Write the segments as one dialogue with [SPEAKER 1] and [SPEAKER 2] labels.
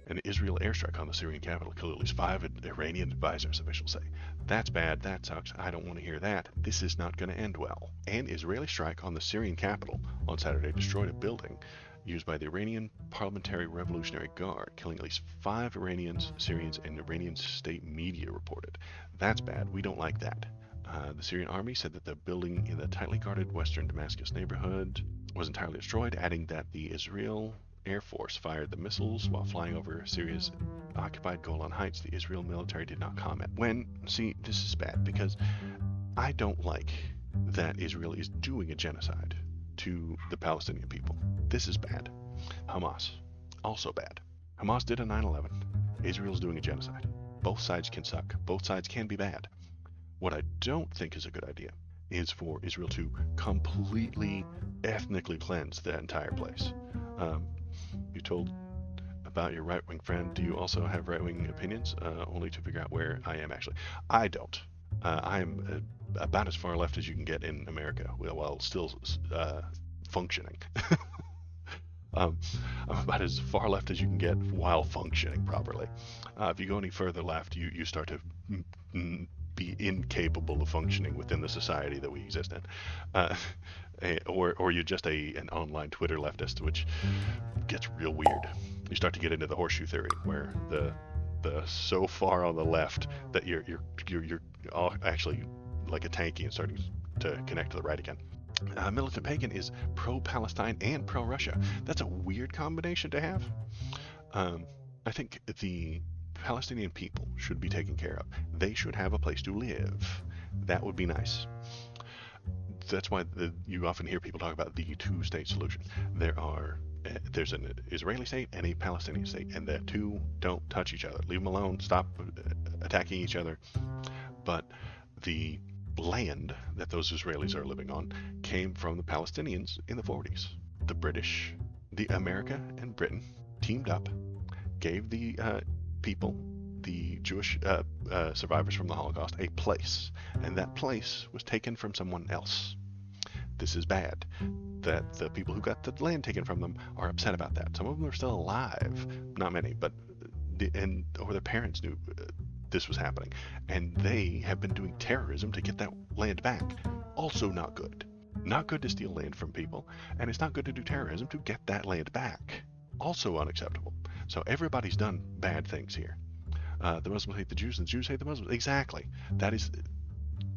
[SPEAKER 1] An Israel airstrike on the Syrian capital killed at least 5 Iranian advisors, officials say. That's bad, that sucks, I don't want to hear that. This is not going to end well. An Israeli strike on the Syrian capital on Saturday destroyed a building used by the Iranian Parliamentary Revolutionary Guard, killing at least 5 Iranians, Syrians, and Iranian state media reported. That's bad, we don't like that. The Syrian army said that the building in the tightly guarded western Damascus neighborhood was entirely destroyed, adding that the Israel Air Force fired the missiles while flying over Syria's occupied Golan Heights. The Israel military did not comment. See, this is bad because I don't like that Israel is doing a genocide to the Palestinian people. This is bad. Hamas, also bad. Hamas did a 9/11. Israel's doing a genocide. Both sides can suck. Both sides can be bad. What I don't think is a good idea is for Israel to completely ethnically cleanse the entire place. You told about your right-wing friend. Do you also have right-wing opinions? Only to figure out where I am actually. I don't. I am about as far left as you can get in America while still functioning. I'm about as far left as you can get while functioning properly. If you go any further left, you start to be incapable of functioning within the society that we exist in. Or you're just an online Twitter leftist, which gets real weird. You start to get into the horseshoe theory, where the so far on the left that you're all actually like a tanky and starting to connect to the right again. Militant Pagan is pro-Palestine and pro-Russia. That's a weird combination to have. I think the Palestinian people should be taken care of. They should have a place to live. That would be nice. That's why you often hear people talk about the two-state solution. There's an Israeli state and a Palestinian state, and the two don't touch each other. Leave them alone. Stop attacking each other. But the land that those Israelis are living on came from the Palestinians in the 40s. The British, America and Britain teamed up, gave the people, the Jewish survivors from the Holocaust, a place, and that place was taken from someone else. This is bad. That the people who got the land taken from them are upset about that. Some of them are still alive, not many, but or their parents knew this was happening, and they have been doing terrorism to get that land back. Also not good. Not good to steal land from people, and it's not good to do terrorism to get that land back. Also unacceptable. So everybody's done bad things here. The Muslims hate the Jews, and the Jews hate the Muslims. Exactly.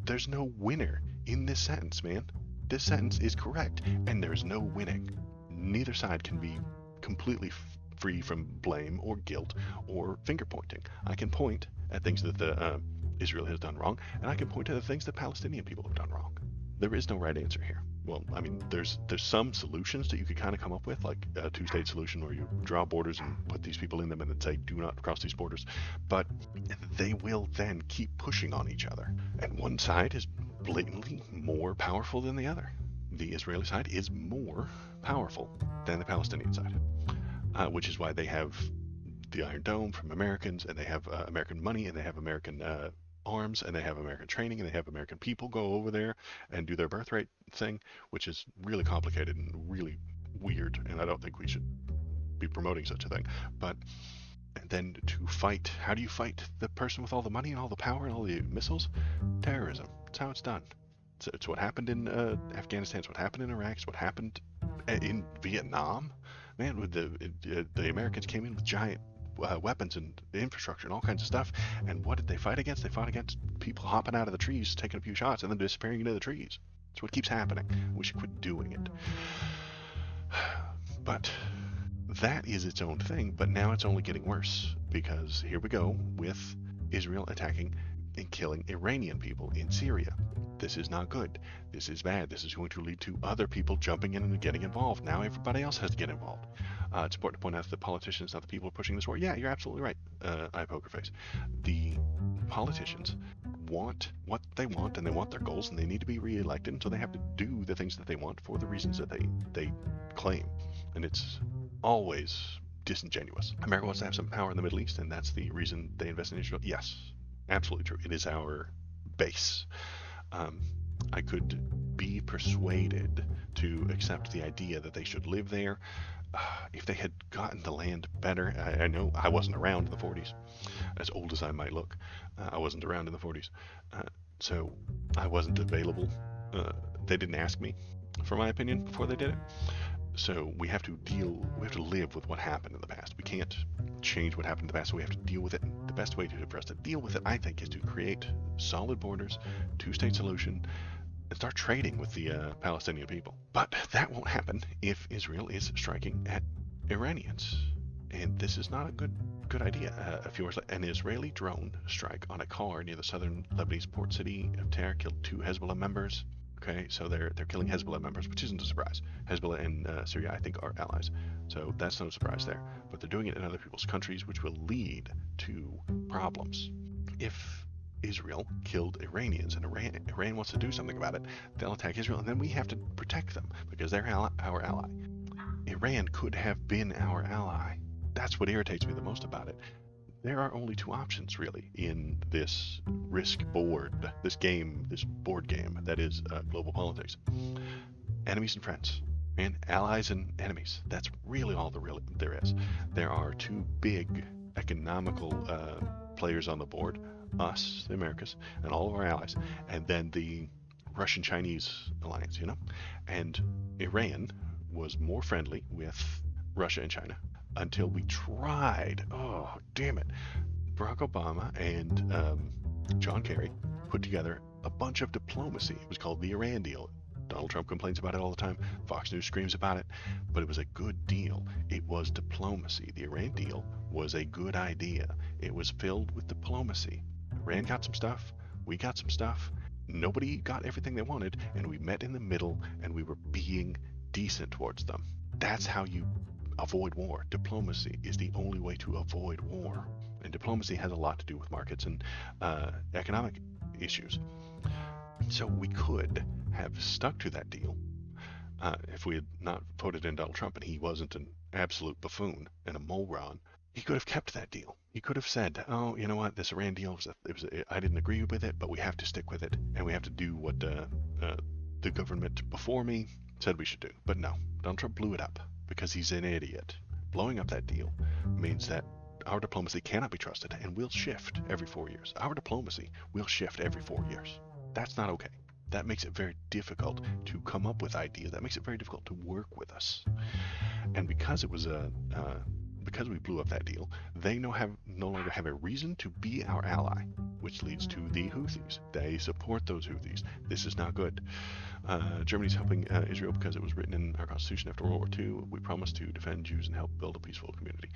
[SPEAKER 1] There's no winner in this sentence, man. This sentence is correct, and there's no winning. Neither side can be completely free from blame or guilt or finger pointing. I can point at things that Israel has done wrong, and I can point to the things that Palestinian people have done wrong. There is no right answer here. Well, I mean, there's some solutions that you could kind of come up with, like a two-state solution where you draw borders and put these people in them and then say, do not cross these borders. But they will then keep pushing on each other. And one side is blatantly more powerful than the other. The Israeli side is more powerful than the Palestinian side, which is why they have the Iron Dome from Americans, and they have American money, and they have American arms, and they have American training, and they have American people go over there and do their birthright thing, which is really complicated and really weird, and I don't think we should be promoting such a thing. But then to fight, how do you fight the person with all the money and all the power and all the missiles? Terrorism. That's how it's done. It's what happened in Afghanistan. It's what happened in Iraq. It's what happened in Vietnam. Man, with the Americans came in with giant weapons and infrastructure and all kinds of stuff. And what did they fight against? They fought against people hopping out of the trees, taking a few shots, and then disappearing into the trees. That's what keeps happening. We should quit doing it. But that is its own thing. But now it's only getting worse, because here we go with Israel attacking and killing Iranian people in Syria. This is not good. This is bad. This is going to lead to other people jumping in and getting involved. Now everybody else has to get involved. It's important to point out that the politicians, not the people pushing this war. Yeah, you're absolutely right, poker face. The politicians want what they want, and they want their goals, and they need to be re-elected, and so they have to do the things that they want for the reasons that they claim. And it's always disingenuous. America wants to have some power in the Middle East, and that's the reason they invest in Israel. Yes, absolutely true. It is our base. I could be persuaded to accept the idea that they should live there. If they had gotten the land better, I know I wasn't around in the 40s, as old as I might look. I wasn't around in the 40s, so I wasn't available. They didn't ask me for my opinion before they did it. So we have to live with what happened in the past. We can't change what happened in the past, so we have to deal with it. And the best way for us to deal with it, I think, is to create solid borders, two-state solution, and start trading with the Palestinian people. But that won't happen if Israel is striking at Iranians. And this is not a good idea. A few hours later, an Israeli drone strike on a car near the southern Lebanese port city of Tyre killed 2 Hezbollah members. Okay, so they're killing Hezbollah members, which isn't a surprise. Hezbollah and Syria, I think, are allies, so that's no surprise there. But they're doing it in other people's countries, which will lead to problems. If Israel killed Iranians and Iran wants to do something about it, they'll attack Israel, and then we have to protect them because they're our ally. Iran could have been our ally. That's what irritates me the most about it. There are only 2 options, really, in this risk board, this board game that is global politics. Enemies and friends, and allies and enemies. That's really all there is. There are 2 big economical players on the board, us, the Americas, and all of our allies, and then the Russian-Chinese alliance, And Iran was more friendly with Russia and China until we tried. Oh, damn it. Barack Obama and John Kerry put together a bunch of diplomacy. It was called the Iran deal. Donald Trump complains about it all the time. Fox News screams about it. But it was a good deal. It was diplomacy. The Iran deal was a good idea. It was filled with diplomacy. Iran got some stuff. We got some stuff. Nobody got everything they wanted. And we met in the middle and we were being decent towards them. That's how you avoid war. Diplomacy is the only way to avoid war. And diplomacy has a lot to do with markets and economic issues. So we could have stuck to that deal if we had not voted in Donald Trump and he wasn't an absolute buffoon and a moron. He could have kept that deal. He could have said, oh, you know what, this Iran deal, I didn't agree with it, but we have to stick with it and we have to do what the government before me said we should do. But no, Donald Trump blew it up. Because he's an idiot. Blowing up that deal means that our diplomacy cannot be trusted and will shift every 4 years. Our diplomacy will shift every 4 years. That's not okay. That makes it very difficult to come up with ideas. That makes it very difficult to work with us. And because it was because we blew up that deal, they no longer have a reason to be our ally, which leads to the Houthis. They support those Houthis. This is not good. Germany's helping Israel because it was written in our Constitution after World War II. We promised to defend Jews and help build a peaceful community.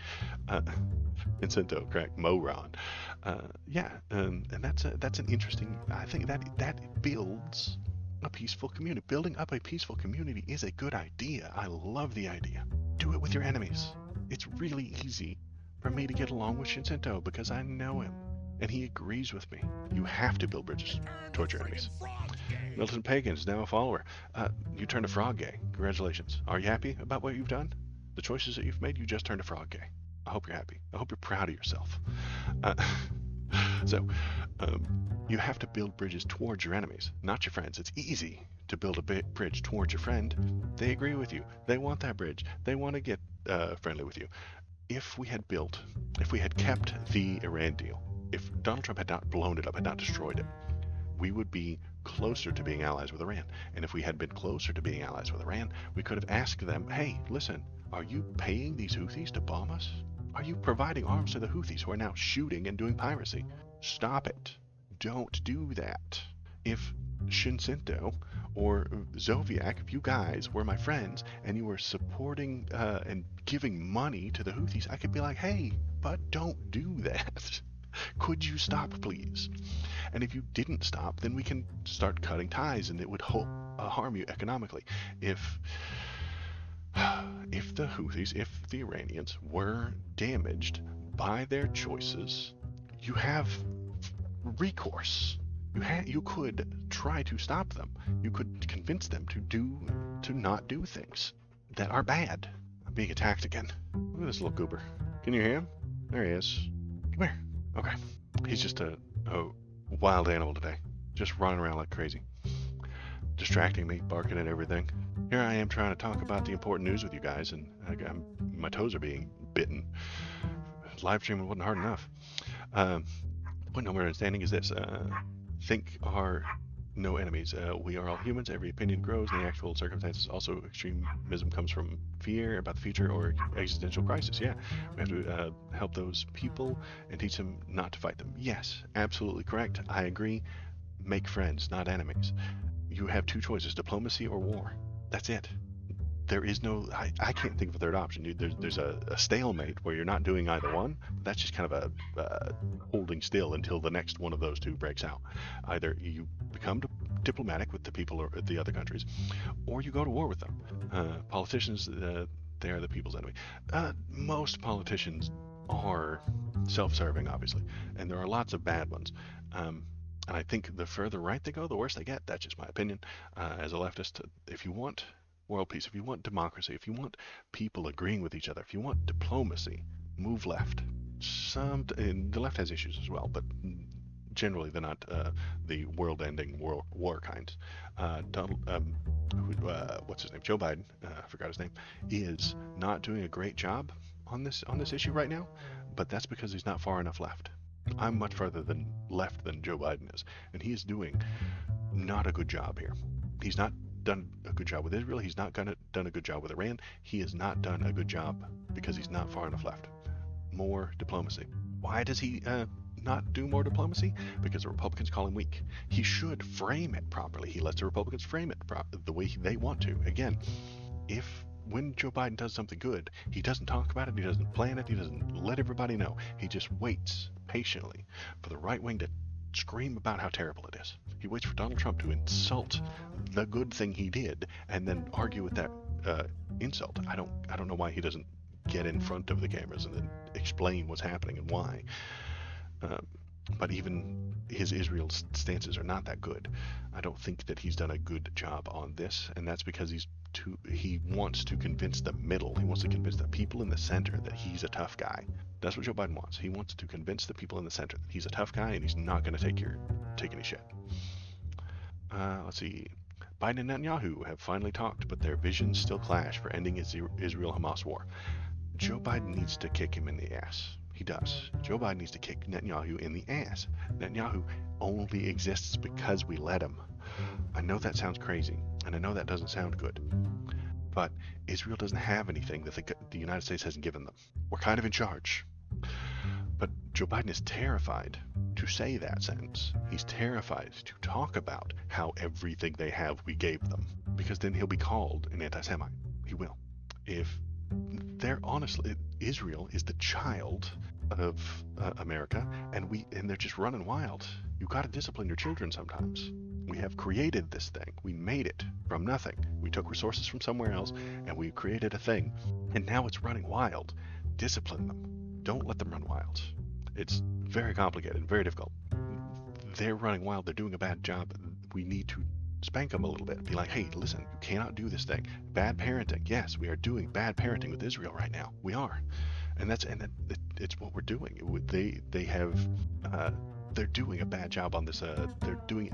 [SPEAKER 1] Vincento, correct, moron. And that's an interesting. I think that builds a peaceful community. Building up a peaceful community is a good idea. I love the idea. Do it with your enemies. It's really easy for me to get along with Vincento because I know him and he agrees with me. You have to build bridges towards your enemies. Milton Pagan is now a follower. You turned a frog gay. Congratulations. Are you happy about what you've done? The choices that you've made, you just turned a frog gay. I hope you're happy. I hope you're proud of yourself. So you have to build bridges towards your enemies, not your friends. It's easy to build a bridge towards your friend. They agree with you. They want that bridge. They want to get friendly with you. If we had kept the Iran deal, if Donald Trump had not blown it up, had not destroyed it, we would be closer to being allies with Iran. And if we had been closer to being allies with Iran, we could have asked them, hey, listen, are you paying these Houthis to bomb us? Are you providing arms to the Houthis who are now shooting and doing piracy? Stop it. Don't do that. If Shinsinto or Zoviak, if you guys were my friends and you were supporting and giving money to the Houthis, I could be like, hey, but don't do that. Could you stop, please? And if you didn't stop, then we can start cutting ties and it would harm you economically. If the Houthis, if the Iranians were damaged by their choices, you have recourse. You could try to stop them. You could convince them to not do things that are bad. I'm being attacked again. Look at this little goober. Can you hear him? There he is. Come here. Okay. He's just a wild animal today. Just running around like crazy. distracting me, barking at everything. Here I am trying to talk about the important news with you guys, and my toes are being bitten. Live streaming wasn't hard enough. Point number understanding is this: think are no enemies. We are all humans. Every opinion grows in the actual circumstances. Also, extremism comes from fear about the future or existential crisis. Yeah, we have to help those people and teach them not to fight them. Yes, absolutely correct. I agree. Make friends, not enemies. You have two choices: diplomacy or war. That's it. There is no. I can't think of a third option. There's a stalemate where you're not doing either one. But that's just kind of a holding still until the next one of those two breaks out. Either you become diplomatic with the people or the other countries, or you go to war with them. Politicians, they are the people's enemy. Most politicians are self-serving, obviously, and there are lots of bad ones. And I think the further right they go, the worse they get. That's just my opinion. As a leftist, if you want world peace, if you want democracy, if you want people agreeing with each other, if you want diplomacy, move left. And the left has issues as well, but generally they're not the world-ending war kinds. What's his name? Joe Biden, I forgot his name, is not doing a great job on this issue right now, but that's because he's not far enough left. I'm much further left than Joe Biden is, and he is doing not a good job here. He's not done a good job with Israel. He's not done a good job with Iran. He has not done a good job because he's not far enough left. More diplomacy. Why does he not do more diplomacy? Because the Republicans call him weak. He should frame it properly. He lets the Republicans frame it the way they want to. Again, when Joe Biden does something good, he doesn't talk about it, he doesn't plan it, he doesn't let everybody know. He just waits patiently for the right wing to scream about how terrible it is. He waits for Donald Trump to insult the good thing he did and then argue with that insult. I don't know why he doesn't get in front of the cameras and then explain what's happening and why. But even his Israel stances are not that good. I don't think that he's done a good job on this, and that's because he wants to convince the middle. He wants to convince the people in the center that he's a tough guy. That's what Joe Biden wants. He wants to convince the people in the center that he's a tough guy and he's not going to take any shit. Let's see. Biden and Netanyahu have finally talked, but their visions still clash for ending Israel-Hamas war. Joe Biden needs to kick him in the ass. He does. Joe Biden needs to kick Netanyahu in the ass. Netanyahu only exists because we let him. I know that sounds crazy, and I know that doesn't sound good, but Israel doesn't have anything that the United States hasn't given them. We're kind of in charge. But Joe Biden is terrified to say that sentence. He's terrified to talk about how everything they have we gave them, because then he'll be called an anti-Semite. He will. If they're honestly, Israel is the child of America, and they're just running wild. You got to discipline your children sometimes. We have created this thing. We made it from nothing. We took resources from somewhere else, and we created a thing, and now it's running wild. Discipline them. Don't let them run wild. It's very complicated, very difficult. They're running wild. They're doing a bad job. We need to spank them a little bit. Be like, hey, listen, you cannot do this thing. Bad parenting. Yes, we are doing bad parenting with Israel right now. We are, and it's what we're doing. They're doing a bad job on this. They're doing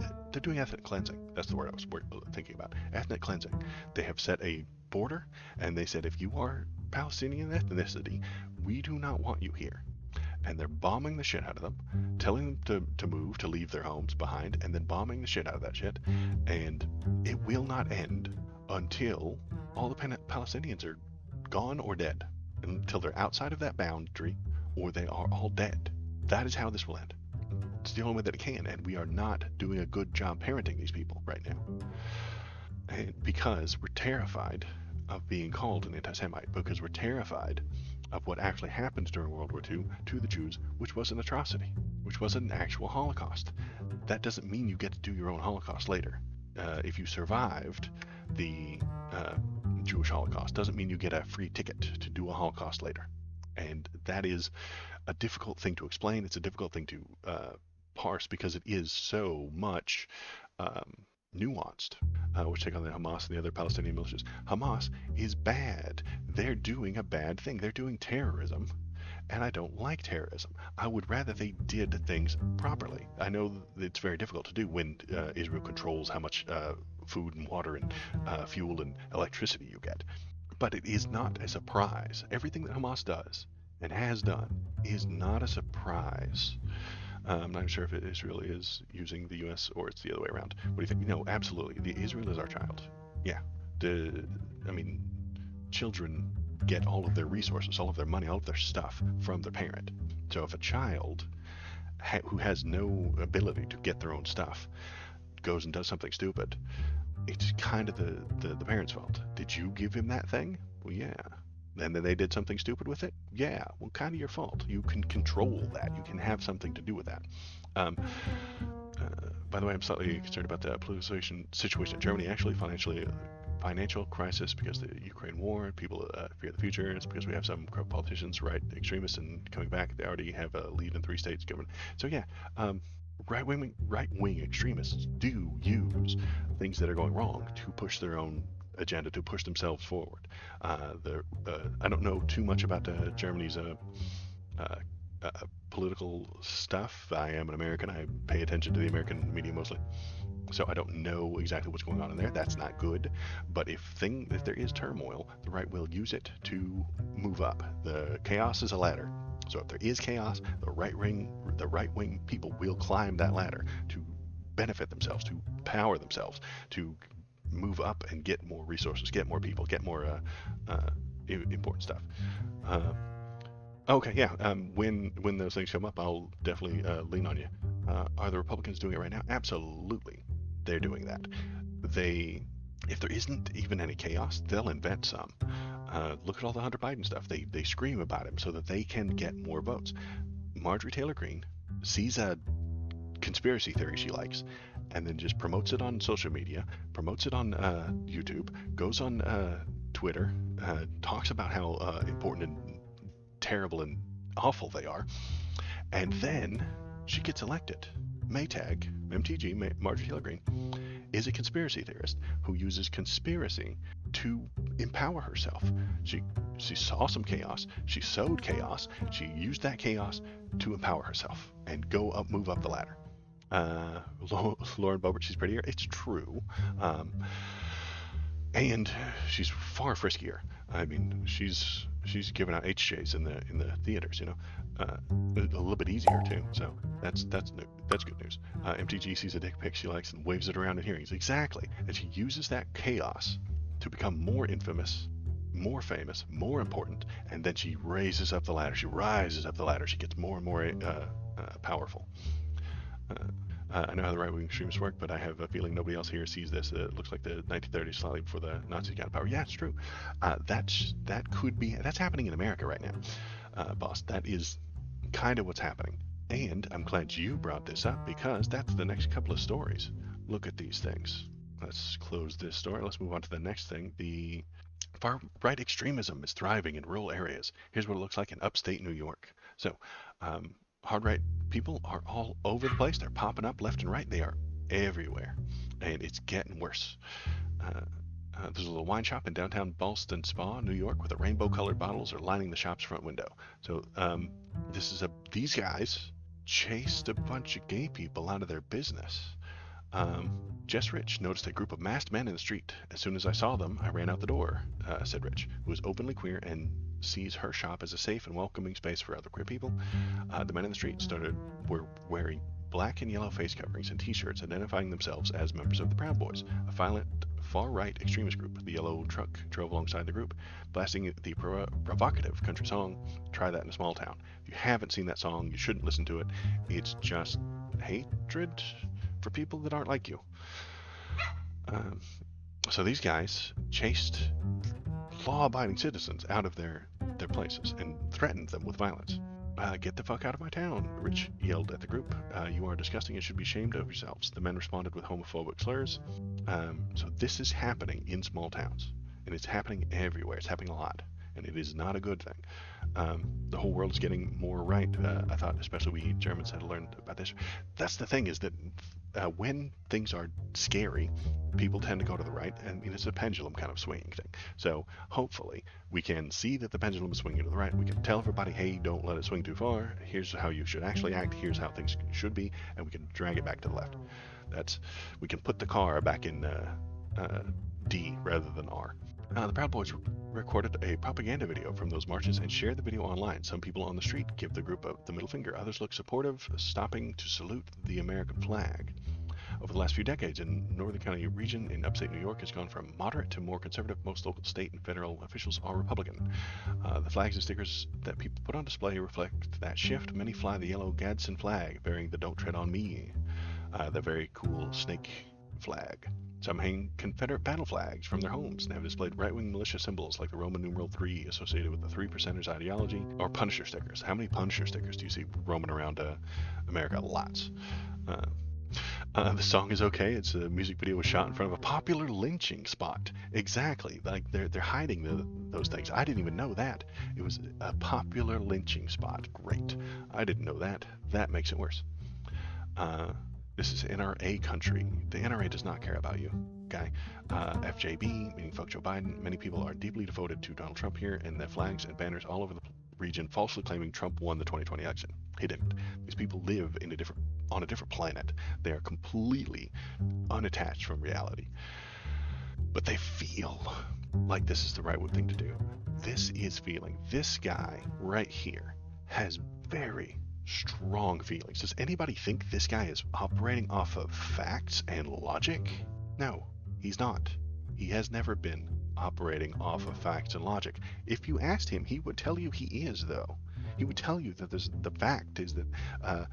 [SPEAKER 1] ethnic cleansing. That's the word I was thinking about. Ethnic cleansing. They have set a border, and they said, if you are Palestinian ethnicity, we do not want you here. And they're bombing the shit out of them, telling them to move, to leave their homes behind, and then bombing the shit out of that shit. And it will not end until all the Palestinians are gone or dead. Until they're outside of that boundary, or they are all dead. That is how this will end. It's the only way that it can, and we are not doing a good job parenting these people right now. And because we're terrified of being called an anti-Semite, because we're terrified of what actually happened during World War II to the Jews, which was an atrocity, which was an actual Holocaust. That doesn't mean you get to do your own Holocaust later. If you survived the Jewish Holocaust, doesn't mean you get a free ticket to do a Holocaust later. And that is a difficult thing to explain. It's a difficult thing to parse because it is so much nuanced, which take on the Hamas and the other Palestinian militias. Hamas is bad. They're doing a bad thing. They're doing terrorism, and I don't like terrorism. I would rather they did things properly. I know it's very difficult to do when Israel controls how much food and water and fuel and electricity you get. But it is not a surprise. Everything that Hamas does and has done is not a surprise. I'm not sure if Israel is using the U.S. or it's the other way around. What do you think? No, absolutely. Israel is our child. Yeah. Children get all of their resources, all of their money, all of their stuff from their parent. So if a child who has no ability to get their own stuff goes and does something stupid, it's kind of the parent's fault. Did you give him that thing? Well, yeah. And then they did something stupid with it? Yeah. Well, kind of your fault. You can control that. You can have something to do with that. By the way, I'm slightly concerned about the political situation in Germany. Actually, financial crisis because of the Ukraine war. People fear the future. It's because we have some corrupt politicians, right extremists, and coming back. They already have a lead in 3 states government. So yeah, right-wing extremists do use things that are going wrong to push their own agenda, to push themselves forward. I don't know too much about Germany's political stuff. I am an American. I pay attention to the American media mostly. So I don't know exactly what's going on in there. That's not good. But if there is turmoil, the right will use it to move up. The chaos is a ladder. So if there is chaos, the right wing people will climb that ladder to benefit themselves, to power themselves, to move up and get more resources, get more people, get more important stuff. Okay, yeah. When those things come up, I'll definitely lean on you. Are the Republicans doing it right now? Absolutely, they're doing that. If there isn't even any chaos, they'll invent some. Look at all the Hunter Biden stuff. They scream about him so that they can get more votes. Marjorie Taylor Greene sees a conspiracy theory she likes, and then just promotes it on social media, promotes it on YouTube, goes on Twitter, talks about how important and terrible and awful they are, and then she gets elected. Maytag, MTG, Marjorie Taylor Greene, is a conspiracy theorist who uses conspiracy to empower herself. She saw some chaos, she sowed chaos, she used that chaos to empower herself and move up the ladder. Lauren Boebert, she's prettier. It's true. And she's far friskier. I mean, she's giving out HJs in the theaters, a little bit easier too. So that's good news. MTG sees a dick pic she likes and waves it around in hearings. Exactly. And she uses that chaos to become more infamous, more famous, more important, and then she raises up the ladder. She rises up the ladder. She gets more and more powerful. I know how the right-wing extremists work, but I have a feeling nobody else here sees this. It looks like the 1930s, slightly before the Nazis got power. Yeah, it's true. That's happening in America right now, boss. That is kind of what's happening. And I'm glad you brought this up because that's the next couple of stories. Look at these things. Let's close this story. Let's move on to the next thing. The far-right extremism is thriving in rural areas. Here's what it looks like in upstate New York. So, hard right people are all over the place. They're popping up left and right. They are everywhere, and it's getting worse. There's a little wine shop in downtown Ballston Spa, New York, with rainbow-colored bottles are lining the shop's front window. So these guys chased a bunch of gay people out of their business. Jess Rich noticed a group of masked men in the street. As soon as I saw them, I ran out the door, said Rich, who is openly queer and sees her shop as a safe and welcoming space for other queer people. The men in the street were wearing black and yellow face coverings and t-shirts identifying themselves as members of the Proud Boys, a violent far-right extremist group. The yellow truck drove alongside the group, blasting the provocative country song, Try That in a Small Town. If you haven't seen that song, you shouldn't listen to it. It's just hatred for people that aren't like you. So these guys chased law-abiding citizens out of their places and threatened them with violence. Get the fuck out of my town, Rich yelled at the group. You are disgusting and should be ashamed of yourselves. The men responded with homophobic slurs. So this is happening in small towns, and it's happening everywhere. It's happening a lot, and it is not a good thing. The whole world is getting more right. I thought especially we Germans had learned about this. That's the thing, is that when things are scary, people tend to go to the right, and it's a pendulum kind of swinging thing. So hopefully we can see that the pendulum is swinging to the right. We can tell everybody, hey, don't let it swing too far. Here's how you should actually act. Here's how things should be, and we can drag it back to the left. We can put the car back in D rather than R. The Proud Boys recorded a propaganda video from those marches and shared the video online. Some people on the street give the group the middle finger. Others look supportive, stopping to salute the American flag. Over the last few decades, in Northern County region in upstate New York has gone from moderate to more conservative. Most local, state, and federal officials are Republican. The flags and stickers that people put on display reflect that shift. Many fly the yellow Gadsden flag, bearing the "Don't Tread on Me," the very cool snake flag. Some hang Confederate battle flags from their homes and have displayed right-wing militia symbols like the Roman numeral 3 associated with the Three Percenters ideology, or Punisher stickers. How many Punisher stickers do you see roaming around America? Lots. The song is okay. It's a music video was shot in front of a popular lynching spot. Exactly. Like they're hiding those things. I didn't even know that. It was a popular lynching spot. Great. I didn't know that. That makes it worse. This is NRA country. The NRA does not care about you. Okay. FJB, meaning fuck Joe Biden. Many people are deeply devoted to Donald Trump here, and the flags and banners all over the region falsely claiming Trump won the 2020 election. He didn't. These people live on a different planet. They are completely unattached from reality. But they feel like this is the right thing to do. This is feeling. This guy right here has very strong feelings. Does anybody think this guy is operating off of facts and logic? No, he's not. He has never been operating off of facts and logic. If you asked him, he would tell you he is, though. He would tell you that the fact is that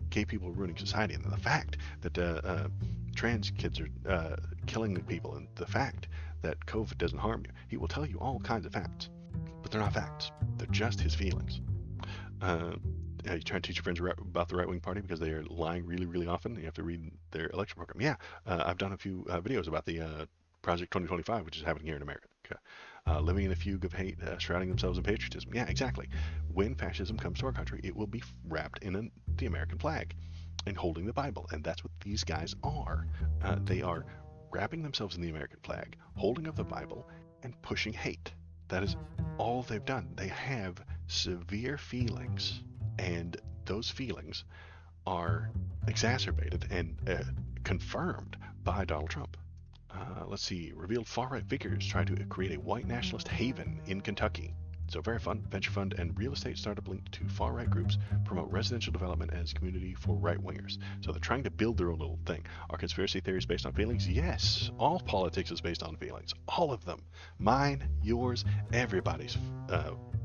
[SPEAKER 1] gay people are ruining society, and the fact that trans kids are killing people, and the fact that COVID doesn't harm you. He will tell you all kinds of facts, but they're not facts. They're just his feelings. You try to teach your friends about the right-wing party because they are lying really, really often. You have to read their election program. Yeah, I've done a few videos about the Project 2025, which is happening here in America. Living in a fugue of hate, shrouding themselves in patriotism. Yeah, exactly. When fascism comes to our country, it will be wrapped in the American flag and holding the Bible. And that's what these guys are. They are wrapping themselves in the American flag, holding up the Bible, and pushing hate. That is all they've done. They have severe feelings, and those feelings are exacerbated and confirmed by Donald Trump. Let's see, revealed far-right figures try to create a white nationalist haven in Kentucky. So very fun. Venture fund and real estate startup linked to far-right groups promote residential development as community for right-wingers. So they're trying to build their own little thing. Are conspiracy theories based on feelings? Yes. All politics is based on feelings. All of them. Mine, yours, everybody's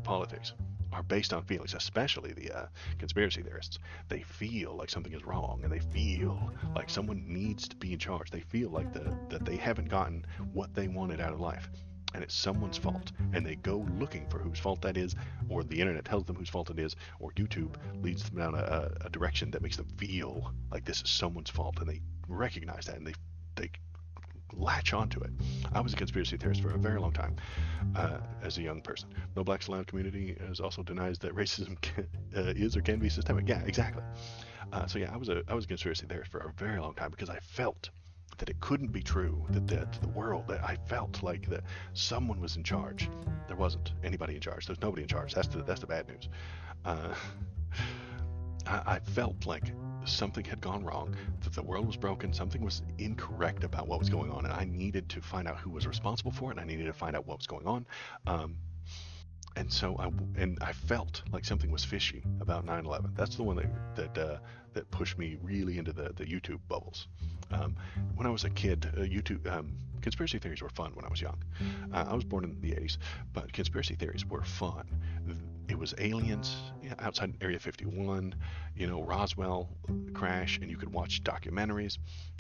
[SPEAKER 1] politics are based on feelings, especially the conspiracy theorists. They feel like something is wrong, and they feel like someone needs to be in charge. They feel like that they haven't gotten what they wanted out of life, and it's someone's fault, and they go looking for whose fault that is, or the internet tells them whose fault it is, or YouTube leads them down a direction that makes them feel like this is someone's fault, and they recognize that, and they latch onto it. I was a conspiracy theorist for a very long time as a young person. No Blacks Allowed community also denies that racism is or can be systemic. Yeah, exactly. So yeah, I was a conspiracy theorist for a very long time because I felt that it couldn't be true, that the world, that I felt like that someone was in charge. There wasn't anybody in charge. There's nobody in charge. That's the bad news. I felt like something had gone wrong, that the world was broken, something was incorrect about what was going on, and I needed to find out who was responsible for it, and I needed to find out what was going on. And so I felt like something was fishy about 9/11. That's the one that pushed me really into the YouTube bubbles. When I was a kid, conspiracy theories were fun when I was young. I was born in the 80s, but conspiracy theories were fun. It was aliens outside Area 51, Roswell crash, and you could watch documentaries.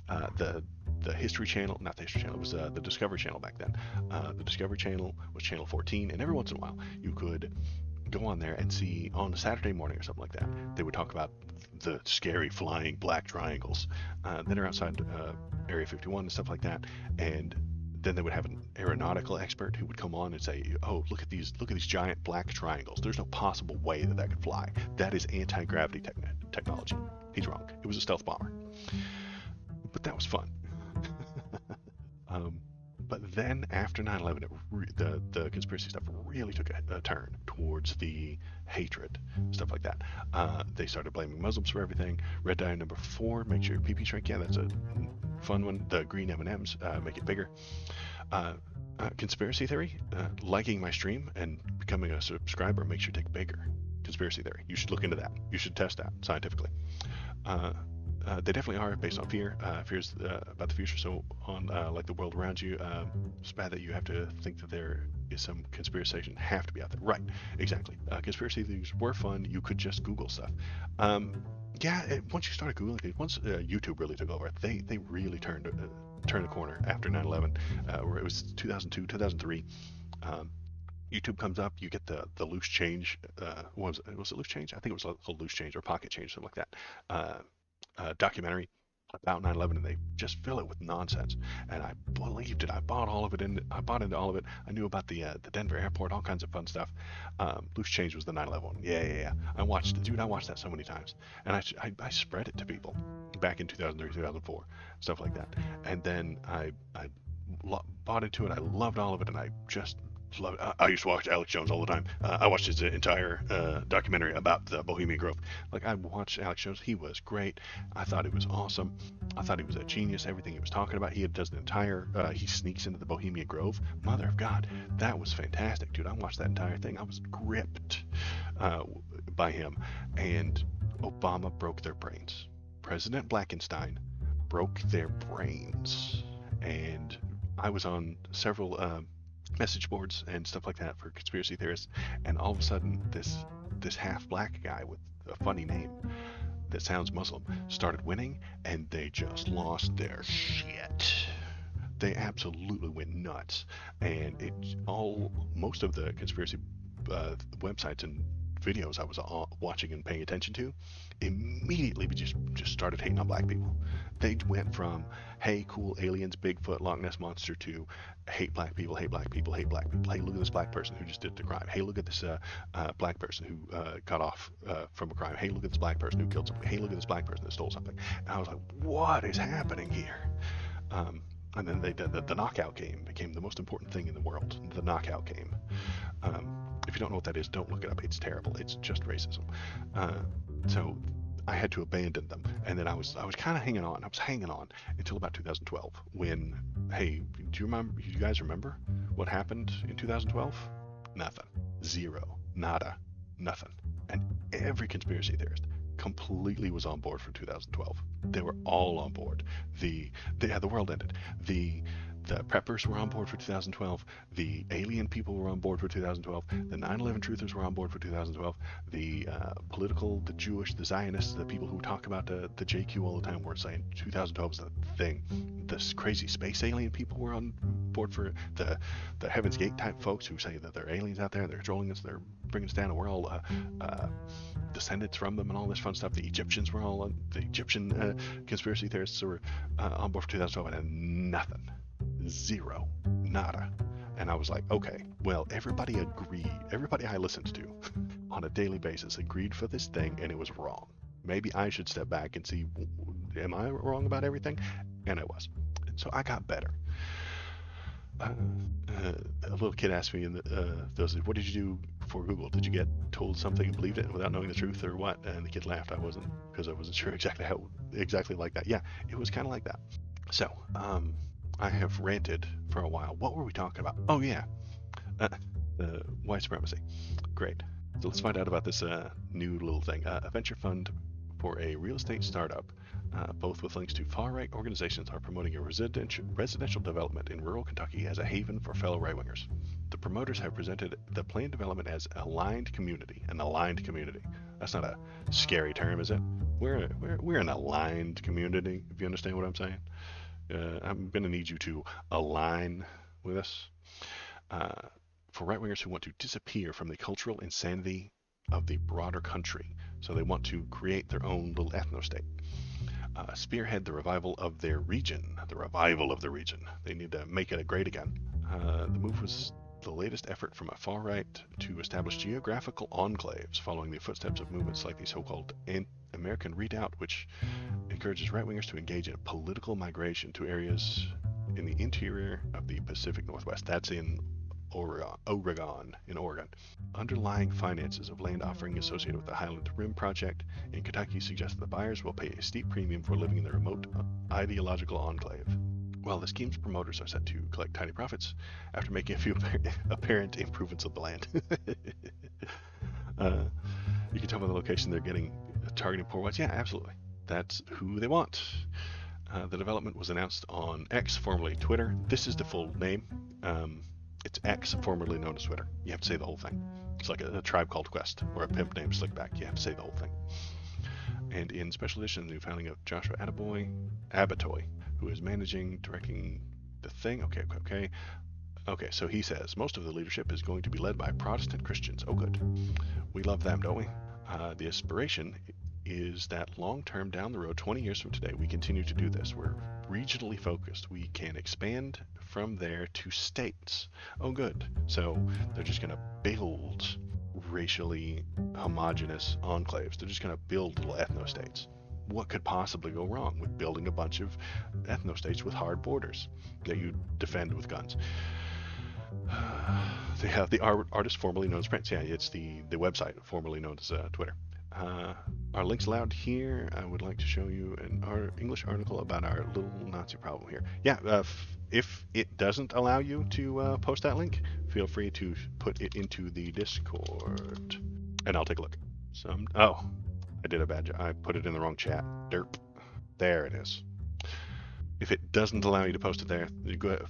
[SPEAKER 1] The History Channel, not the History Channel, it was the Discovery Channel back then. The Discovery Channel was Channel 14, and every once in a while you could go on there and see on a Saturday morning or something like that, they would talk about the scary flying black triangles that are outside Area 51 and stuff like that, and then they would have an aeronautical expert who would come on and say, "Oh, look at these giant black triangles. There's no possible way that could fly. That is anti-gravity technology." He's wrong. It was a stealth bomber. But that was fun. But then after 9/11, the conspiracy stuff really took a turn towards the hatred, stuff like that. They started blaming Muslims for everything. Red dye number 4, make sure your pee shrink. Yeah, that's a fun one. The green M&Ms, make it bigger. Conspiracy theory, liking my stream and becoming a subscriber makes your dick bigger. Conspiracy theory. You should look into that. You should test that scientifically. They definitely are based on fear. Fears about the future, so on like the world around you. It's bad that you have to think that there is some conspiracy have to be out there. Right, exactly. Conspiracy theories were fun. You could just Google stuff. Once you started Googling, once YouTube really took over, they really turned the corner after 9/11, where it was 2002, 2003. YouTube comes up, you get the loose change. Was it loose change? I think it was a loose change or pocket change, something like that. Documentary about 9/11, and they just fill it with nonsense. And I believed it. I bought into all of it. I knew about the Denver airport, all kinds of fun stuff. Loose change was the 9/11 one. Yeah. I watched that so many times, and I spread it to people back in 2003, 2004, stuff like that. And then I bought into it. I loved all of it, and I just love it. I used to watch Alex Jones all the time. I watched his entire documentary about the Bohemian Grove. Like, I watched Alex Jones. He was great. I thought it was awesome. I thought he was a genius. Everything he was talking about, he does an entire. He sneaks into the Bohemian Grove. Mother of God, that was fantastic, dude. I watched that entire thing. I was gripped by him. And Obama broke their brains. President Blackenstein broke their brains. And I was on several message boards and stuff like that for conspiracy theorists, and all of a sudden this half black guy with a funny name that sounds Muslim started winning, and they just lost their shit. They absolutely went nuts, and most of the conspiracy websites and videos I was watching and paying attention to immediately just started hating on black people. They went from, hey, cool aliens, Bigfoot, Loch Ness monster, to hate black people, hate black people, hate black people. Hey, look at this black person who just did the crime. Hey, look at this black person who got off from a crime. Hey, look at this black person who killed somebody. Hey, look at this black person that stole something. And I was like, what is happening here? And then the knockout game became the most important thing in the world. The knockout game. If you don't know what that is, don't look it up. It's terrible. It's just racism. So I had to abandon them, and then I was kind of hanging on. I was hanging on until about 2012, when, hey, do you guys remember what happened in 2012? Nothing. Zero. Nada. Nothing. And every conspiracy theorist completely was on board for 2012. They were all on board. The world ended. The preppers were on board for 2012. The alien people were on board for 2012. The 9/11 truthers were on board for 2012. The political, the Jewish, the Zionists, the people who talk about the JQ all the time were saying 2012 is the thing. The crazy space alien people were on board for the Heaven's Gate type folks who say that there are aliens out there, they're controlling us, they're bringing us down, and we're all descendants from them and all this fun stuff. The Egyptians were all the Egyptian conspiracy theorists were on board for 2012, and nothing. Zero. Nada. And I was like, okay, well, everybody I listened to on a daily basis agreed for this thing, and it was wrong. Maybe I should step back and see, am I wrong about everything? And I was. And so I got better. A little kid asked me, what did you do before Google? Did you get told something and believed it without knowing the truth, or what? And the kid laughed. Because I wasn't sure exactly like that. Yeah, it was kind of like that. So, I have ranted for a while. What were we talking about? Oh yeah, white supremacy. Great. So let's find out about this new little thing. A venture fund for a real estate startup, both with links to far-right organizations, are promoting a residential development in rural Kentucky as a haven for fellow right-wingers. The promoters have presented the planned development as aligned community. An aligned community. That's not a scary term, is it? We're an aligned community, if you understand what I'm saying. I'm going to need you to align with us. For right-wingers who want to disappear from the cultural insanity of the broader country. So they want to create their own little ethno-state. Spearhead the revival of their region. The revival of the region. They need to make it great again. The move was the latest effort from a far right to establish geographical enclaves following the footsteps of movements like the so-called American Redoubt, which encourages right-wingers to engage in political migration to areas in the interior of the Pacific Northwest. That's in Oregon. Underlying finances of land offering associated with the Highland Rim project in Kentucky suggest that the buyers will pay a steep premium for living in the remote ideological enclave. Well, the scheme's promoters are set to collect tiny profits after making a few apparent improvements of the land. You can tell by the location they're targeting poor whites. Yeah, absolutely. That's who they want. The development was announced on X, formerly Twitter. This is the full name. It's X, formerly known as Twitter. You have to say the whole thing. It's like a Tribe Called Quest or a pimp named Slickback. You have to say the whole thing. And in special edition, the new founding of Joshua Abatoy, who is directing the thing. Okay, so he says, most of the leadership is going to be led by Protestant Christians. Oh, good. We love them, don't we? The aspiration is that long-term down the road, 20 years from today, we continue to do this. We're regionally focused. We can expand from there to states. Oh, good. So they're just going to build racially homogenous enclaves. They're just going to build little ethno-states. What could possibly go wrong with building a bunch of ethno-states with hard borders that you defend with guns? They have the artist formerly known as Prince. Yeah, it's the website formerly known as Twitter. Are links allowed here? I would like to show you an English article about our little Nazi problem here. Yeah, if it doesn't allow you to post that link, feel free to put it into the Discord, and I'll take a look. Oh, I did a bad job. I put it in the wrong chat. Derp. There it is. If it doesn't allow you to post it there,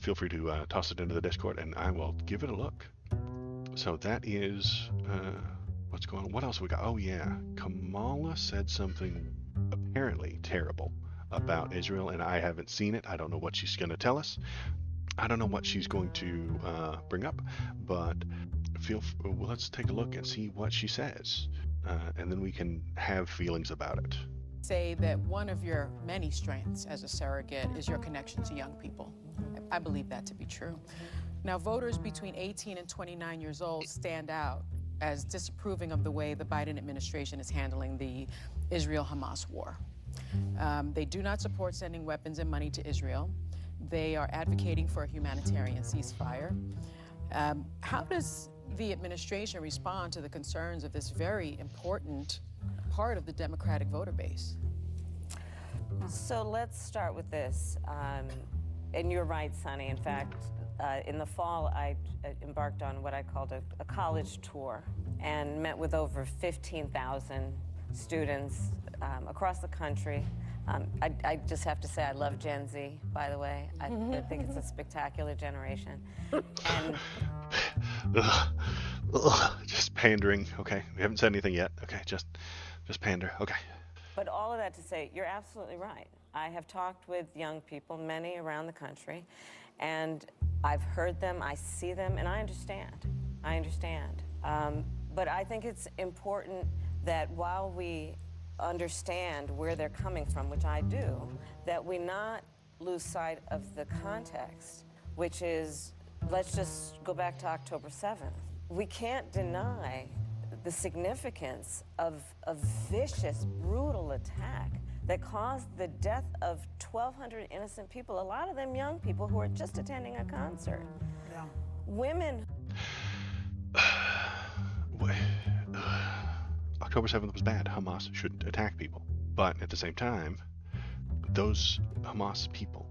[SPEAKER 1] feel free to toss it into the Discord, and I will give it a look. So that is what's going on. What else we got? Oh yeah, Kamala said something apparently terrible about Israel, and I haven't seen it. I don't know what she's going to tell us. I don't know what she's going to bring up, but let's take a look and see what she says, and then we can have feelings about it.
[SPEAKER 2] Say that one of your many strengths as a surrogate is your connection to young people. I believe that to be true. Now, voters between 18 and 29 years old stand out as disapproving of the way the Biden administration is handling the Israel-Hamas war. They do not support sending weapons and money to Israel. They are advocating for a humanitarian ceasefire. How does the administration respond to the concerns of this very important part of the Democratic voter base?
[SPEAKER 3] So let's start with this. And you're right, Sonny. In fact, in the fall, I embarked on what I called a college tour and met with over 15,000 students across the country. I just have to say I love Gen Z, by the way. I think it's a spectacular generation. And
[SPEAKER 1] just pandering. Okay, we haven't said anything yet. Okay, just pander. Okay.
[SPEAKER 3] But all of that to say, you're absolutely right. I have talked with young people, many around the country, and I've heard them, I see them, and I understand. But I think it's important that while we understand where they're coming from, which I do, that we not lose sight of the context, which is, let's just go back to October 7th. We can't deny the significance of a vicious, brutal attack that caused the death of 1,200 innocent people, a lot of them young people who were just attending a concert. Yeah. Women.
[SPEAKER 1] October 7th was bad. Hamas shouldn't attack people. But at the same time, those Hamas people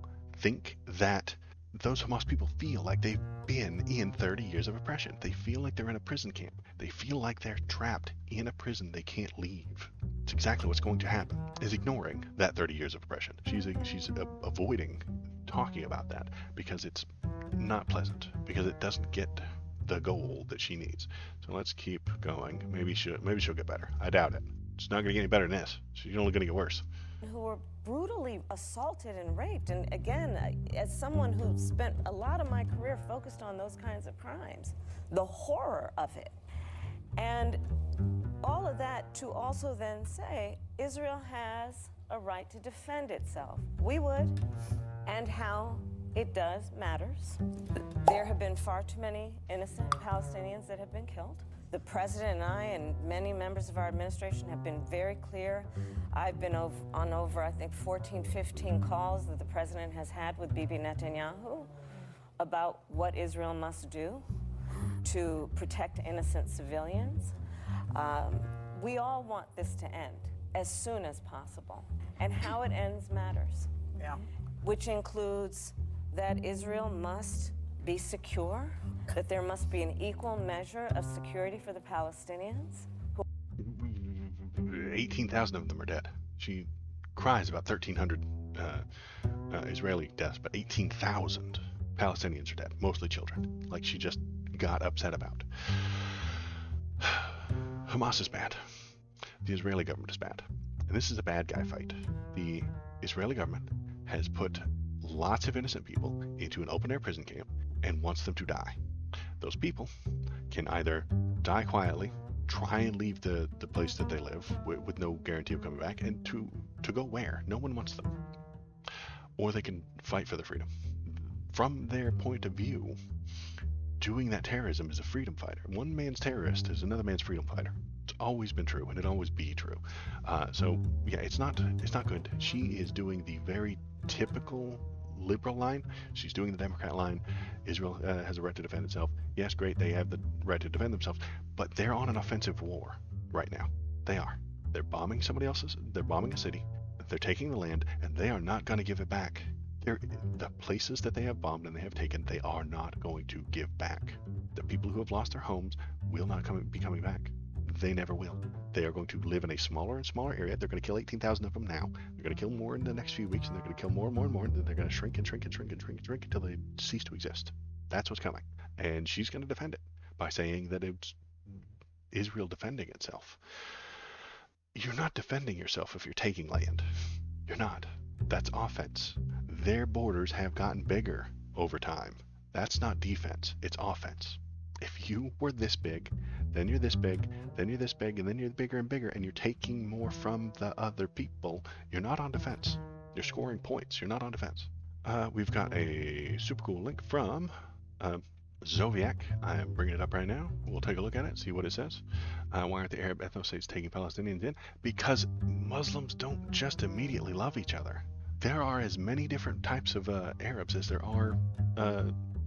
[SPEAKER 1] feel like they've been in 30 years of oppression. They feel like they're in a prison camp. They feel like they're trapped in a prison they can't leave. It's exactly what's going to happen, is ignoring that 30 years of oppression. She's avoiding talking about that because it's not pleasant, because it doesn't get the goal that she needs. So let's keep going. Maybe she'll get better. I doubt it. It's not going to get any better than this. She's only going to get worse.
[SPEAKER 3] Who were brutally assaulted and raped. And again, as someone who spent a lot of my career focused on those kinds of crimes, the horror of it. And all of that to also then say, Israel has a right to defend itself. We would, and how it does matters. There have been far too many innocent Palestinians that have been killed. The president and I and many members of our administration have been very clear. I've been on over, I think, 14, 15 calls that the president has had with Bibi Netanyahu about what Israel must do to protect innocent civilians. We all want this to end as soon as possible. And how it ends matters.
[SPEAKER 2] Yeah.
[SPEAKER 3] Which includes that Israel must be secure, that there must be an equal measure of security for the Palestinians.
[SPEAKER 1] 18,000 of them are dead. She cries about 1,300 Israeli deaths, but 18,000 Palestinians are dead, mostly children, like she just got upset about. Hamas is bad. The Israeli government is bad. And this is a bad guy fight. The Israeli government has put lots of innocent people into an open-air prison camp and wants them to die. Those people can either die quietly, try and leave the place that they live with no guarantee of coming back, and to go where? No one wants them. Or they can fight for their freedom. From their point of view, doing that terrorism is a freedom fighter. One man's terrorist is another man's freedom fighter. It's always been true, and it'll always be true. So yeah, it's not good. She is doing the very typical liberal line. She's doing the Democrat line. Israel has a right to defend itself. Yes, great, they have the right to defend themselves, but they're on an offensive war right now. They are. They're bombing somebody else's. They're bombing a city. They're taking the land, and they are not going to give it back. The places that they have bombed and they have taken, they are not going to give back. The people who have lost their homes will not be coming back. They never will. They are going to live in a smaller and smaller area. They're going to kill 18,000 of them now. They're going to kill more in the next few weeks, and they're going to kill more and more and more, and then they're going to shrink and shrink and shrink and shrink and shrink until they cease to exist. That's what's coming. And she's going to defend it by saying that it's Israel defending itself. You're not defending yourself if you're taking land. You're not. That's offense. Their borders have gotten bigger over time. That's not defense. It's offense. If you were this big, then you're this big, then you're this big, and then you're bigger and bigger, and you're taking more from the other people, you're not on defense. You're scoring points. You're not on defense. We've got a super cool link from Zoviak. I am bringing it up right now. We'll take a look at it, see what it says. Why aren't the Arab ethnostates taking Palestinians in? Because Muslims don't just immediately love each other. There are as many different types of Arabs as there are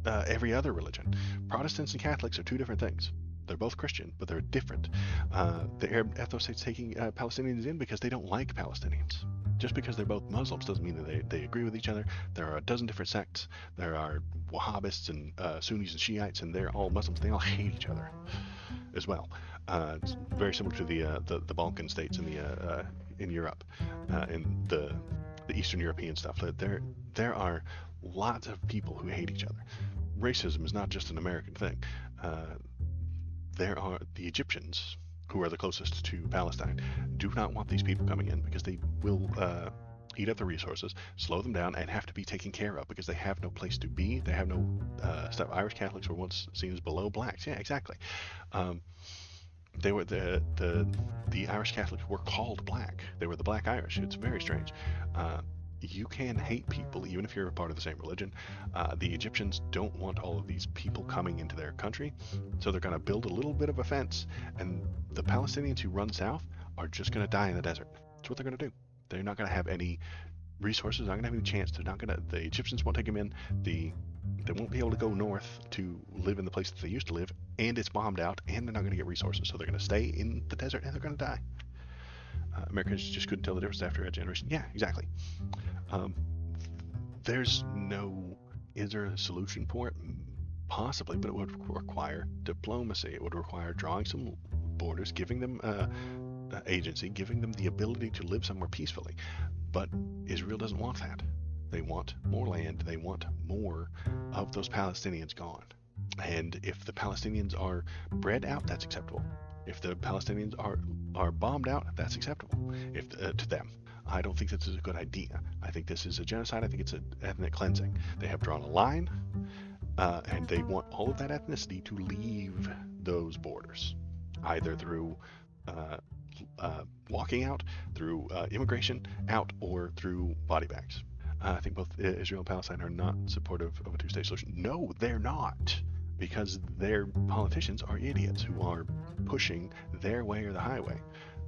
[SPEAKER 1] every other religion. Protestants and Catholics are two different things. They're both Christian, but they're different. The Arab ethnostates taking Palestinians in because they don't like Palestinians. Just because they're both Muslims doesn't mean that they agree with each other. There are a dozen different sects. There are Wahhabists and Sunnis and Shiites, and they're all Muslims. They all hate each other as well. It's very similar to the Balkan states in Europe, and the Eastern European stuff. There are lots of people who hate each other. Racism is not just an American thing. There are the Egyptians, who are the closest to Palestine, do not want these people coming in because they will eat up the resources, slow them down, and have to be taken care of because they have no place to be. They have no stuff. Irish Catholics were once seen as below blacks. Yeah, exactly. They were the Irish Catholics were called black. They were the Black Irish. It's very strange. You can hate people even if you're a part of the same religion. The Egyptians don't want all of these people coming into their country, so they're going to build a little bit of a fence, and the Palestinians who run south are just going to die in the desert. That's what they're going to do. They're not going to have any resources, not going to have any chance. The Egyptians won't take them in. They won't be able to go north to live in the place that they used to live, and it's bombed out, and they're not going to get resources, so they're going to stay in the desert, and they're going to die. Americans just couldn't tell the difference after a generation. Yeah, exactly. Is there a solution for it? Possibly, but it would require diplomacy. It would require drawing some borders, giving them agency, giving them the ability to live somewhere peacefully. But Israel doesn't want that. They want more land. They want more of those Palestinians gone. And if the Palestinians are bred out, that's acceptable. If the Palestinians are bombed out, that's acceptable to them. I don't think this is a good idea. I think this is a genocide. I think it's an ethnic cleansing. They have drawn a line, and they want all of that ethnicity to leave those borders, either through walking out, through immigration out, or through body bags. I think both Israel and Palestine are not supportive of a two-state solution. No, they're not. because their politicians are idiots who are pushing their way or the highway.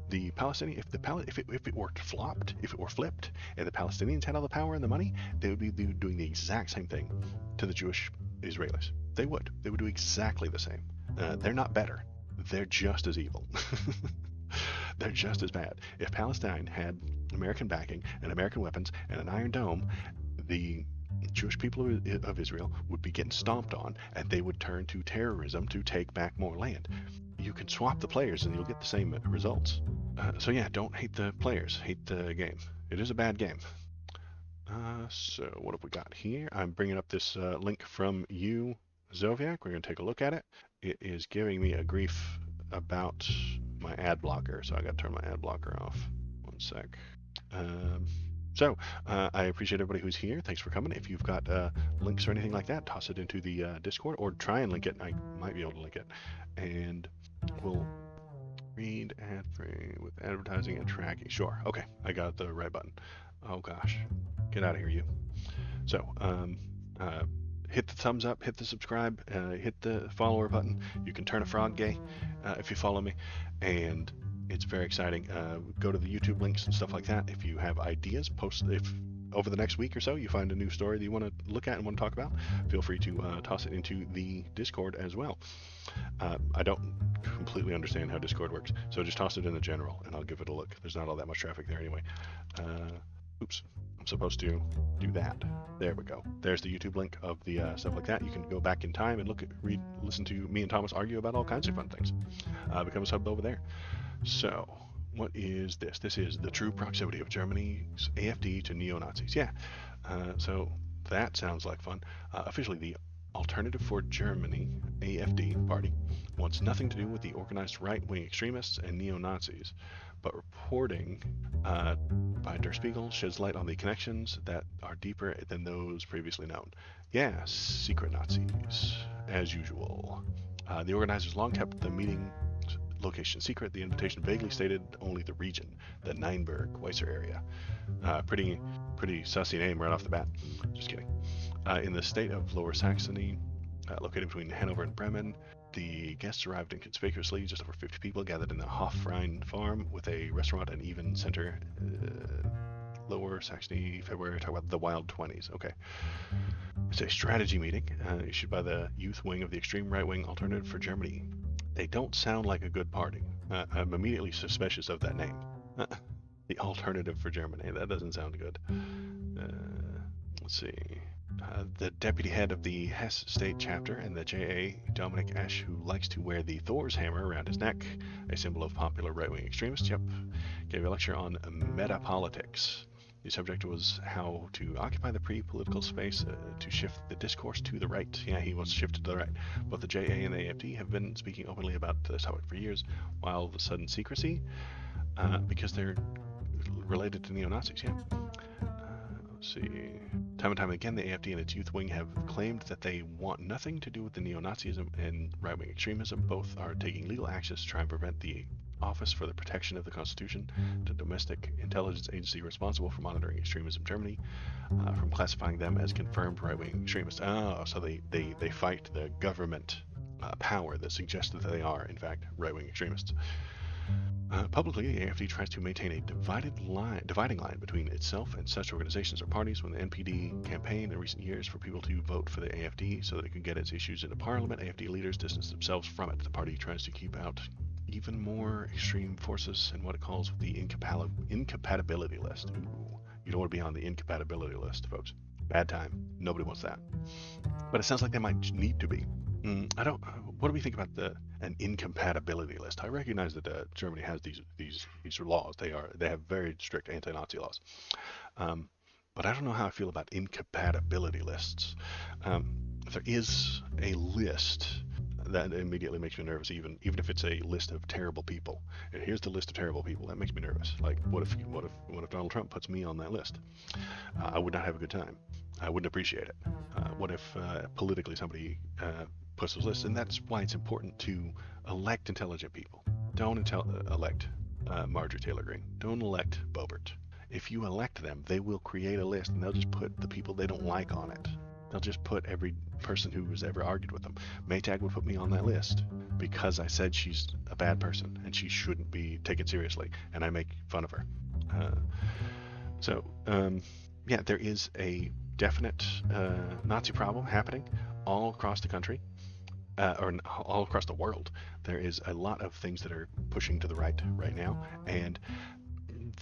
[SPEAKER 1] The Palestinian, if it were flopped, if it were flipped, and the Palestinians had all the power and the money, they would be doing the exact same thing to the Jewish Israelis. They would do exactly the same. They're not better. They're just as evil. They're just as bad. If Palestine had American backing and American weapons and an Iron Dome, the Jewish people of Israel would be getting stomped on, and they would turn to terrorism to take back more land. You can swap the players and you'll get the same results. So yeah, don't hate the players, hate the game. It is a bad game. So what have we got here? I'm bringing up this link from you, Zoviak. We're going to take a look at it. It is giving me a grief about my ad blocker, so I got to turn my ad blocker off. One sec. So I appreciate everybody who's here. Thanks for coming. If you've got links or anything like that, toss it into the Discord, or try and link it. I might be able to link it. And we'll read ad-free with advertising and tracking. Sure. Okay, I got the right button. Oh gosh, get out of here, you. So hit the thumbs up, hit the subscribe, hit the follower button. You can turn a frog gay if you follow me, and it's very exciting. Go to the YouTube links and stuff like that. If you have ideas, post. If over the next week or so you find a new story that you want to look at and want to talk about, feel free to toss it into the Discord as well. I don't completely understand how Discord works, so just toss it in the general and I'll give it a look. There's not all that much traffic there anyway. Oops, I'm supposed to do that. There we go. There's the YouTube link of the stuff like that. You can go back in time and listen to me and Thomas argue about all kinds of fun things. Become a sub over there. So, what is this? This is the true proximity of Germany's AfD to neo-Nazis. Yeah, so that sounds like fun. Officially, the Alternative for Germany, AfD party, wants nothing to do with the organized right-wing extremists and neo-Nazis, but reporting by Der Spiegel sheds light on the connections that are deeper than those previously known. Yeah, secret Nazis, as usual. The organizers long kept the meeting location secret. The invitation vaguely stated only the region, the Neinburg-Weisser area. Pretty sussy name right off the bat. Just kidding. In the state of Lower Saxony, located between Hanover and Bremen, the guests arrived inconspicuously. Just over 50 people gathered in the Hofrhein farm with a restaurant and even center. Lower Saxony, February, talk about the Wild 20s. Okay. It's a strategy meeting issued by the youth wing of the extreme right-wing Alternative for Germany. They don't sound like a good party. I'm immediately suspicious of that name. The Alternative for Germany. That doesn't sound good. Let's see. The deputy head of the Hesse state chapter and the JA, Dominic Esch, who likes to wear the Thor's hammer around his neck, a symbol of popular right-wing extremists, gave a lecture on metapolitics. The subject was how to occupy the pre-political space to shift the discourse to the right. Yeah, he wants to shift it to the right. Both the JA and the AfD have been speaking openly about this topic for years, while the sudden secrecy, because they're related to neo-Nazis, yeah. Let's see. Time and time again, the AfD and its youth wing have claimed that they want nothing to do with the neo-Nazism and right-wing extremism. Both are taking legal actions to try and prevent the Office for the Protection of the Constitution, the domestic intelligence agency responsible for monitoring extremism in Germany, from classifying them as confirmed right-wing extremists. Oh, so they fight the government power that suggests that they are, in fact, right-wing extremists. Publicly, the AfD tries to maintain a dividing line between itself and such organizations or parties. When the NPD campaigned in recent years for people to vote for the AfD so that it could get its issues into parliament, AfD leaders distance themselves from it. The party tries to keep out even more extreme forces in what it calls the incompatibility list. Ooh, you don't want to be on the incompatibility list, folks. Bad time. Nobody wants that. But it sounds like they might need to be. What do we think about an incompatibility list? I recognize that Germany has these laws. They have very strict anti-Nazi laws. But I don't know how I feel about incompatibility lists. If there is a list, that immediately makes me nervous, even if it's a list of terrible people. And here's the list of terrible people. That makes me nervous. Like, what if Donald Trump puts me on that list? I would not have a good time. I wouldn't appreciate it. What if politically somebody puts those lists? And that's why it's important to elect intelligent people. Don't elect Marjorie Taylor Greene. Don't elect Boebert. If you elect them, they will create a list and they'll just put the people they don't like on it. They'll just put every person who has ever argued with them. Maytag would put me on that list because I said she's a bad person and she shouldn't be taken seriously, and I make fun of her. Yeah, there is a definite Nazi problem happening all across the country, or all across the world. There is a lot of things that are pushing to the right now, and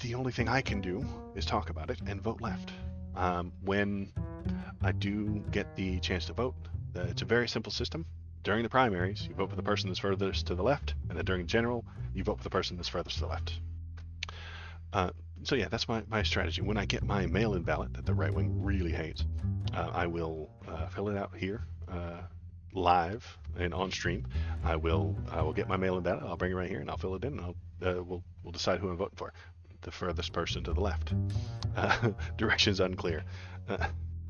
[SPEAKER 1] the only thing I can do is talk about it and vote left. When I do get the chance to vote, it's a very simple system. During the primaries, you vote for the person that's furthest to the left, and then during general, you vote for the person that's furthest to the left. So yeah, that's my strategy. When I get my mail-in ballot that the right wing really hates, I will fill it out here live and on stream. I will get my mail-in ballot. I'll bring it right here and I'll fill it in, and we'll decide who I'm voting for. The furthest person to the left. Direction's unclear.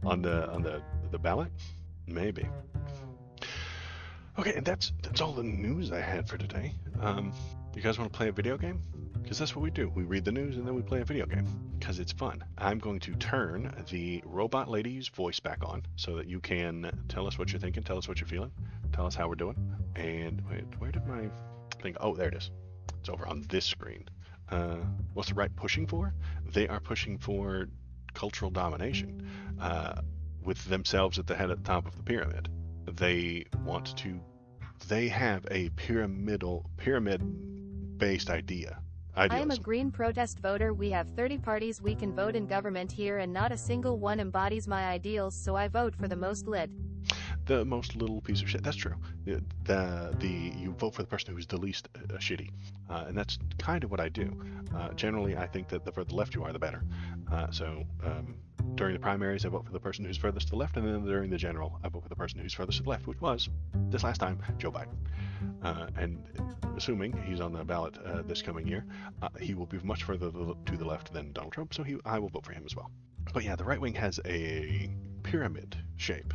[SPEAKER 1] On the ballot, maybe. Okay, and that's all the news I had for today. You guys want to play a video game? Because that's what we do. We read the news and then we play a video game because it's fun. I'm going to turn the robot lady's voice back on so that you can tell us what you're thinking, tell us what you're feeling, tell us how we're doing. And wait, where did my thing? Oh, there it is. It's over on this screen. What's the right pushing for? They are pushing for cultural domination with themselves at the head at the top of the pyramid. They have a pyramid-based idealism.
[SPEAKER 4] I am a green protest voter. We have 30 parties we can vote in government here, and not a single one embodies my ideals, so I vote for the most lit.
[SPEAKER 1] The most little piece of shit. That's true. You vote for the person who's the least shitty, and that's kind of what I do. Generally, I think that the further left you are, the better. So during the primaries, I vote for the person who's furthest to the left, and then during the general, I vote for the person who's furthest to the left, which was this last time Joe Biden. And assuming he's on the ballot this coming year, he will be much further to the left than Donald Trump, so I will vote for him as well. But yeah, the right wing has a pyramid shape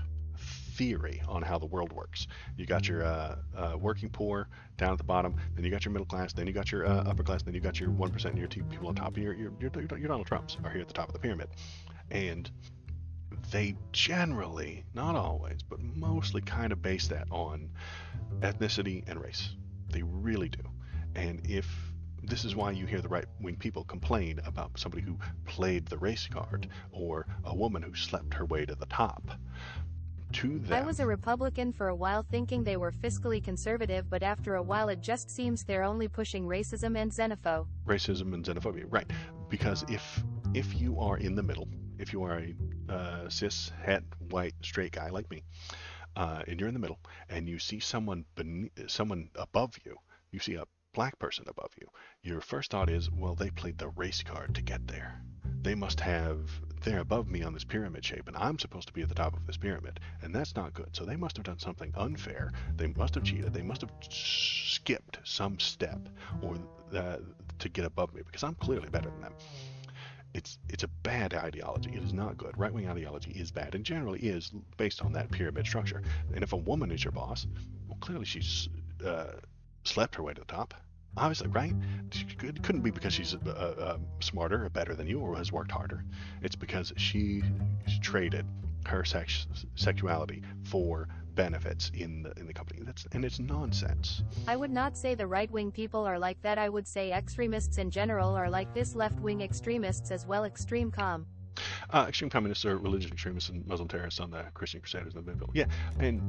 [SPEAKER 1] theory on how the world works. You got your working poor down at the bottom, then you got your middle class, then you got your upper class, then you got your 1% and your two people on top. Your Donald Trumps are here at the top of the pyramid. And they generally, not always, but mostly kind of base that on ethnicity and race. They really do. And this is why you hear the right-wing people complain about somebody who played the race card or a woman who slept her way to the top. To them,
[SPEAKER 4] I was a Republican for a while thinking they were fiscally conservative, but after a while it just seems they're only pushing racism and xenophobia.
[SPEAKER 1] Racism and xenophobia, right. Because if you are in the middle, if you are a cis, het, white, straight guy like me, and you're in the middle, and you see someone above you, you see a black person above you, your first thought is, well, they played the race card to get there. They're above me on this pyramid shape, and I'm supposed to be at the top of this pyramid, and that's not good. So they must have done something unfair. They must have cheated. They must have skipped some step to get above me, because I'm clearly better than them. It's a bad ideology. It is not good. Right-wing ideology is bad, and generally is based on that pyramid structure. And if a woman is your boss, well, clearly she's slept her way to the top. Obviously, right? It couldn't be because she's smarter or better than you or has worked harder. It's because she traded her sexuality for benefits in the company. And it's nonsense.
[SPEAKER 4] I would not say the right-wing people are like that. I would say extremists in general are like this. Left-wing extremists as well. Extreme
[SPEAKER 1] communists are religious extremists and Muslim terrorists on the Christian Crusaders in the Bible. Yeah, and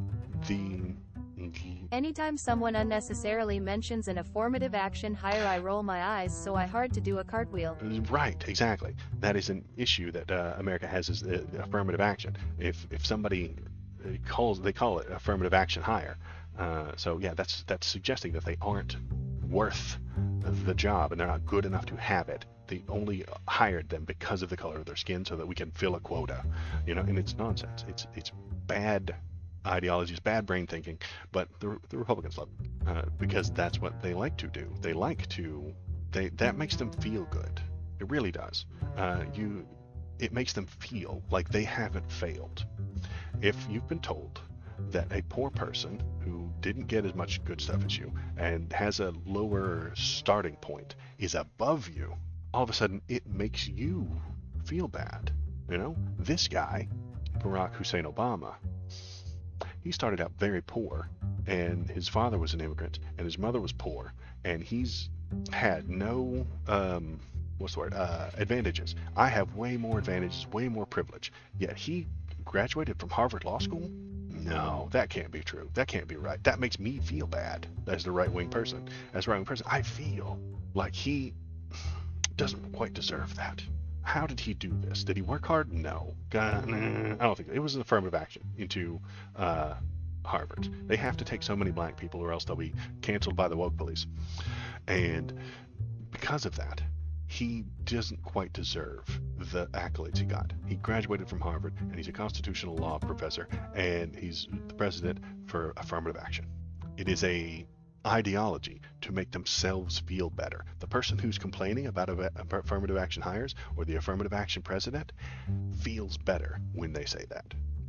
[SPEAKER 4] anytime someone unnecessarily mentions an affirmative action hire, I roll my eyes, so I hard to do a cartwheel.
[SPEAKER 1] Right, exactly. That is an issue that America has, is affirmative action. If somebody they call it affirmative action hire. So yeah, that's suggesting that they aren't worth the job and they're not good enough to have it. They only hired them because of the color of their skin so that we can fill a quota, and it's nonsense. It's bad ideology, it's bad brain thinking, but the Republicans love it because that's what they like to do. That makes them feel good. It really does. It makes them feel like they haven't failed. If you've been told that a poor person who didn't get as much good stuff as you and has a lower starting point is above you, all of a sudden it makes you feel bad. This guy, Barack Hussein Obama, He started out very poor, and his father was an immigrant, and his mother was poor, and he's had no advantages. I have way more advantages, way more privilege. Yet he graduated from Harvard Law School? No, that can't be true. That can't be right. That makes me feel bad as the right-wing person. As a right-wing person, I feel like he doesn't quite deserve that. How did he do this? Did he work hard? No. I don't think it was an affirmative action into Harvard. They have to take so many black people or else they'll be canceled by the woke police. And because of that, he doesn't quite deserve the accolades he got. He graduated from Harvard, and he's a constitutional law professor, and he's the president for affirmative action. It is a ideology to make themselves feel better. The person who's complaining about affirmative action hires or the affirmative action president feels better when they say that.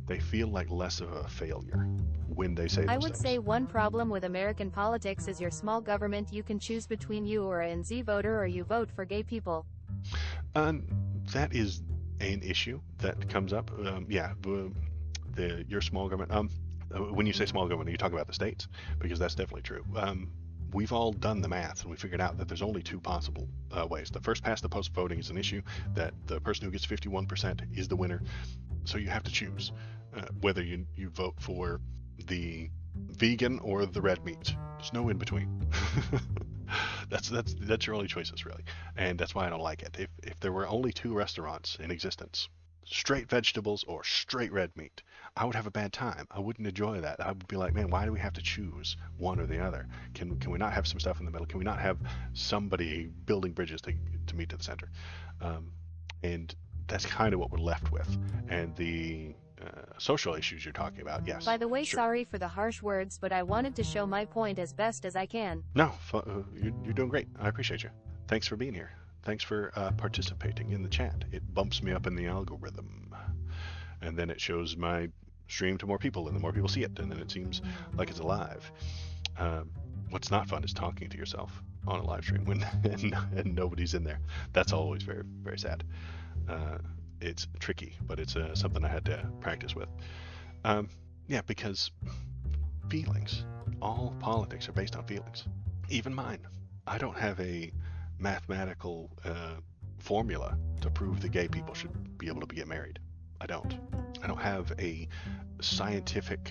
[SPEAKER 1] They feel like less of a failure when they say those
[SPEAKER 4] I would
[SPEAKER 1] things.
[SPEAKER 4] say one problem with American politics is your small government. You can choose between you or an NZ voter or you vote for gay people.
[SPEAKER 1] That is an issue that comes up. Your small government. When you say small government, are you talking about the states? Because that's definitely true. We've all done the math, and we figured out that there's only two possible ways. The first past the post voting is an issue, that the person who gets 51% is the winner. So you have to choose whether you vote for the vegan or the red meat. There's no in between. That's your only choices, really. And that's why I don't like it. If there were only two restaurants in existence, straight vegetables or straight red meat, I would have a bad time. I wouldn't enjoy that. I would be like, man, why do we have to choose one or the other? Can we not have some stuff in the middle? Can we not have somebody building bridges to meet to the center? And that's kind of what we're left with. And the social issues you're talking about, yes.
[SPEAKER 4] By the way,
[SPEAKER 1] sure.
[SPEAKER 4] sorry for the harsh words, but I wanted to show my point as best as I can.
[SPEAKER 1] No, you're doing great. I appreciate you. Thanks for being here. Thanks for participating in the chat. It bumps me up in the algorithm. And then it shows my stream to more people, and the more people see it, and then it seems like it's alive. What's not fun is talking to yourself on a live stream when and nobody's in there. That's always very, very sad. It's tricky, but it's something I had to practice with. Because feelings, all politics are based on feelings. Even mine. I don't have a mathematical formula to prove that gay people should be able to get married. I don't have a scientific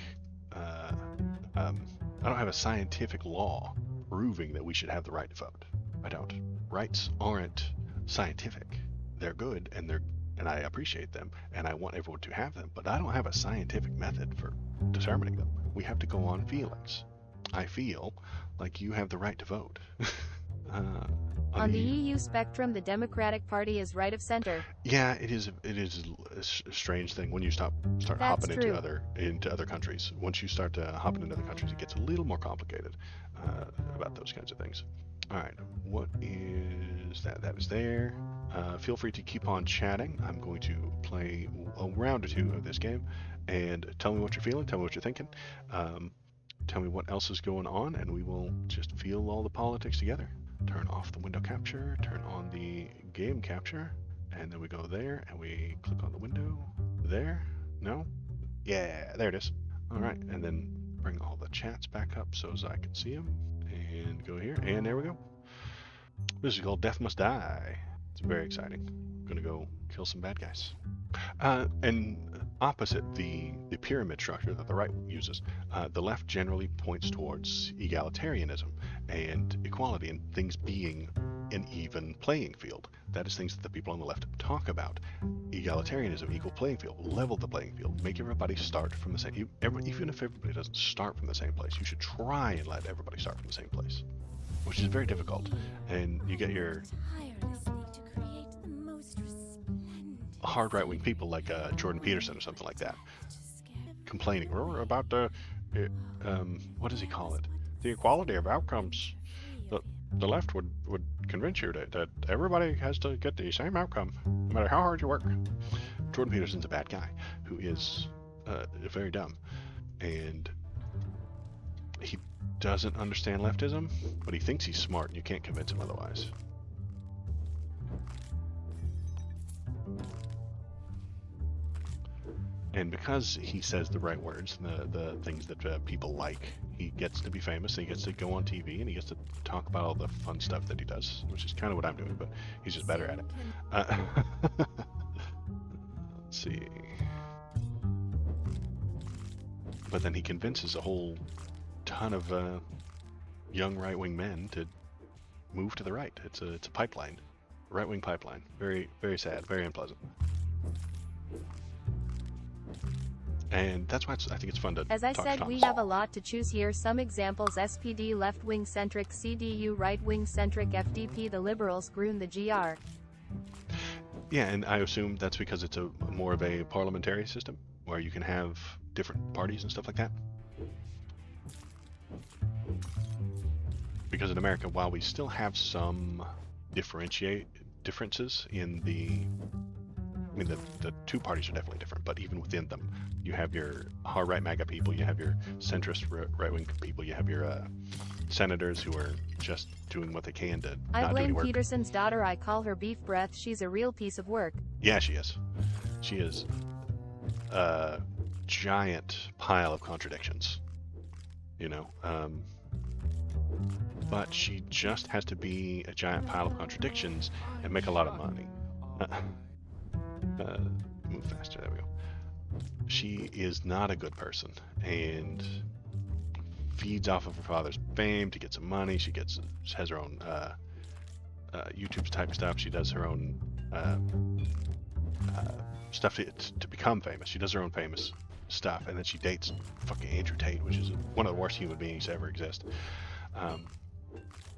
[SPEAKER 1] law proving that we should have the right to vote. I don't. Rights aren't scientific. They're good, and I appreciate them, and I want everyone to have them, but I don't have a scientific method for determining them. We have to go on feelings. I feel like you have the right to vote.
[SPEAKER 4] On the EU spectrum, the Democratic Party is right of center.
[SPEAKER 1] Yeah, it is a strange thing when you start hopping into other countries. Once you start hopping into other countries, it gets a little more complicated about those kinds of things. All right, what is that? That is there. Feel free to keep on chatting. I'm going to play a round or two of this game, and tell me what you're feeling. Tell me what you're thinking. Tell me what else is going on, and we will just feel all the politics together. Turn off the window capture, turn on the game capture, and then we go there and we click on the window. There? No? Yeah, there it is. All right, and then bring all the chats back up so as I can see them. And go here, and there we go. This is called Death Must Die. It's very exciting. I'm gonna go kill some bad guys. And opposite the pyramid structure that the right uses, the left generally points towards egalitarianism and equality and things being an even playing field. That is things that the people on the left talk about. Egalitarianism, equal playing field, level the playing field, make everybody start from the same, even if everybody doesn't start from the same place, you should try and let everybody start from the same place, which is very difficult. And you get your hard right-wing people like Jordan Peterson or something like that, complaining about what does he call it? The equality of outcomes. The left would convince you that everybody has to get the same outcome, no matter how hard you work. Jordan Peterson's a bad guy who is very dumb, and he doesn't understand leftism, but he thinks he's smart, and you can't convince him otherwise. And because he says the right words, the things that people like, he gets to be famous, and he gets to go on TV, and he gets to talk about all the fun stuff that he does, which is kind of what I'm doing, but he's just better at it. Let's see. But then he convinces a whole ton of young right-wing men to move to the right. It's a pipeline, right-wing pipeline. Very, very sad, very unpleasant. And that's why I think it's fun to
[SPEAKER 4] As I
[SPEAKER 1] talk
[SPEAKER 4] said,
[SPEAKER 1] to
[SPEAKER 4] we
[SPEAKER 1] Thomas.
[SPEAKER 4] have a lot to choose here. Some examples: SPD left-wing centric, CDU right-wing centric, FDP the liberals, Grun the GR.
[SPEAKER 1] Yeah, and I assume that's because it's a more of a parliamentary system where you can have different parties and stuff like that. Because in America, while we still have some differences in the two parties are definitely different, but even within them, you have your hard right MAGA people, you have your centrist right-wing people, you have your senators who are just doing what they can to
[SPEAKER 4] I
[SPEAKER 1] not do any
[SPEAKER 4] blame
[SPEAKER 1] work.
[SPEAKER 4] Peterson's daughter. I call her beef breath. She's a real piece of work.
[SPEAKER 1] Yeah, she is. She is a giant pile of contradictions, you know. But she just has to be a giant pile of contradictions and make a lot of money. Move faster, there we go. She is not a good person and feeds off of her father's fame to get some money. She has her own YouTube type stuff. She does her own stuff to become famous. She does her own famous stuff, and then she dates fucking Andrew Tate, which is one of the worst human beings to ever exist.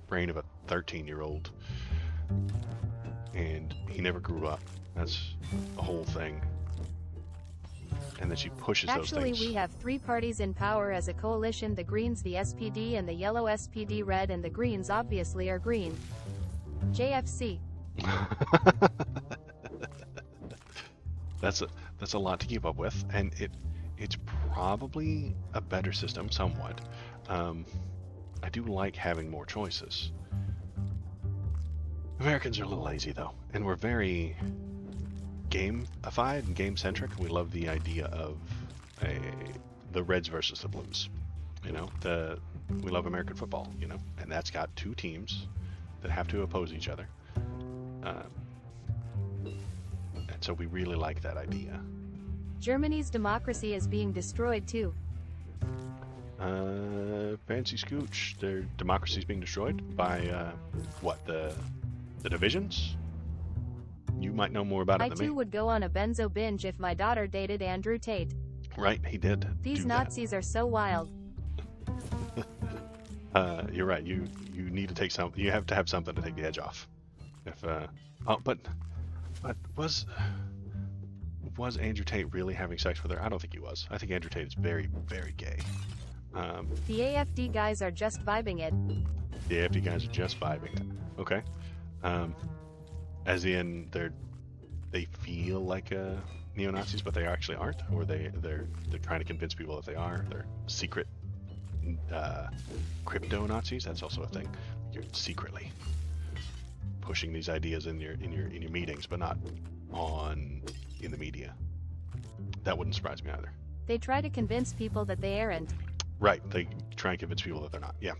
[SPEAKER 1] Brain of a 13-year-old, and he never grew up. That's the whole thing. And then she pushes those
[SPEAKER 4] Actually,
[SPEAKER 1] things.
[SPEAKER 4] we have three parties in power as a coalition: the Greens, the SPD, and the yellow SPD. Red and the Greens obviously are green. JFC.
[SPEAKER 1] That's a lot to keep up with, and it's probably a better system somewhat. I do like having more choices. Americans are a little lazy though, and we're very gamified and game-centric. We love the idea of the Reds versus the Blues. You know, we love American football. You know, and that's got two teams that have to oppose each other. And so we really like that idea.
[SPEAKER 4] Germany's democracy is being destroyed too.
[SPEAKER 1] Fancy scooch. Their democracy is being destroyed by what, the divisions? You might know more about it
[SPEAKER 4] I
[SPEAKER 1] than
[SPEAKER 4] too
[SPEAKER 1] me.
[SPEAKER 4] would go on a benzo binge if my daughter dated Andrew Tate.
[SPEAKER 1] Right, he did.
[SPEAKER 4] These
[SPEAKER 1] do
[SPEAKER 4] Nazis are so wild.
[SPEAKER 1] that. You're right. You need to take some. You have to have something to take the edge off. But was Andrew Tate really having sex with her? I don't think he was. I think Andrew Tate is very, very gay.
[SPEAKER 4] The AFD guys are just vibing it.
[SPEAKER 1] The AFD guys are just vibing it. Okay. As in they feel like neo-Nazis, but they actually aren't, or they're trying to convince people that they are. They're secret crypto Nazis. That's also a thing. You're secretly pushing these ideas in your meetings, but not in the media. That wouldn't surprise me either.
[SPEAKER 4] They try to convince people that they aren't.
[SPEAKER 1] Right, they try and convince people that they're not. Yeah.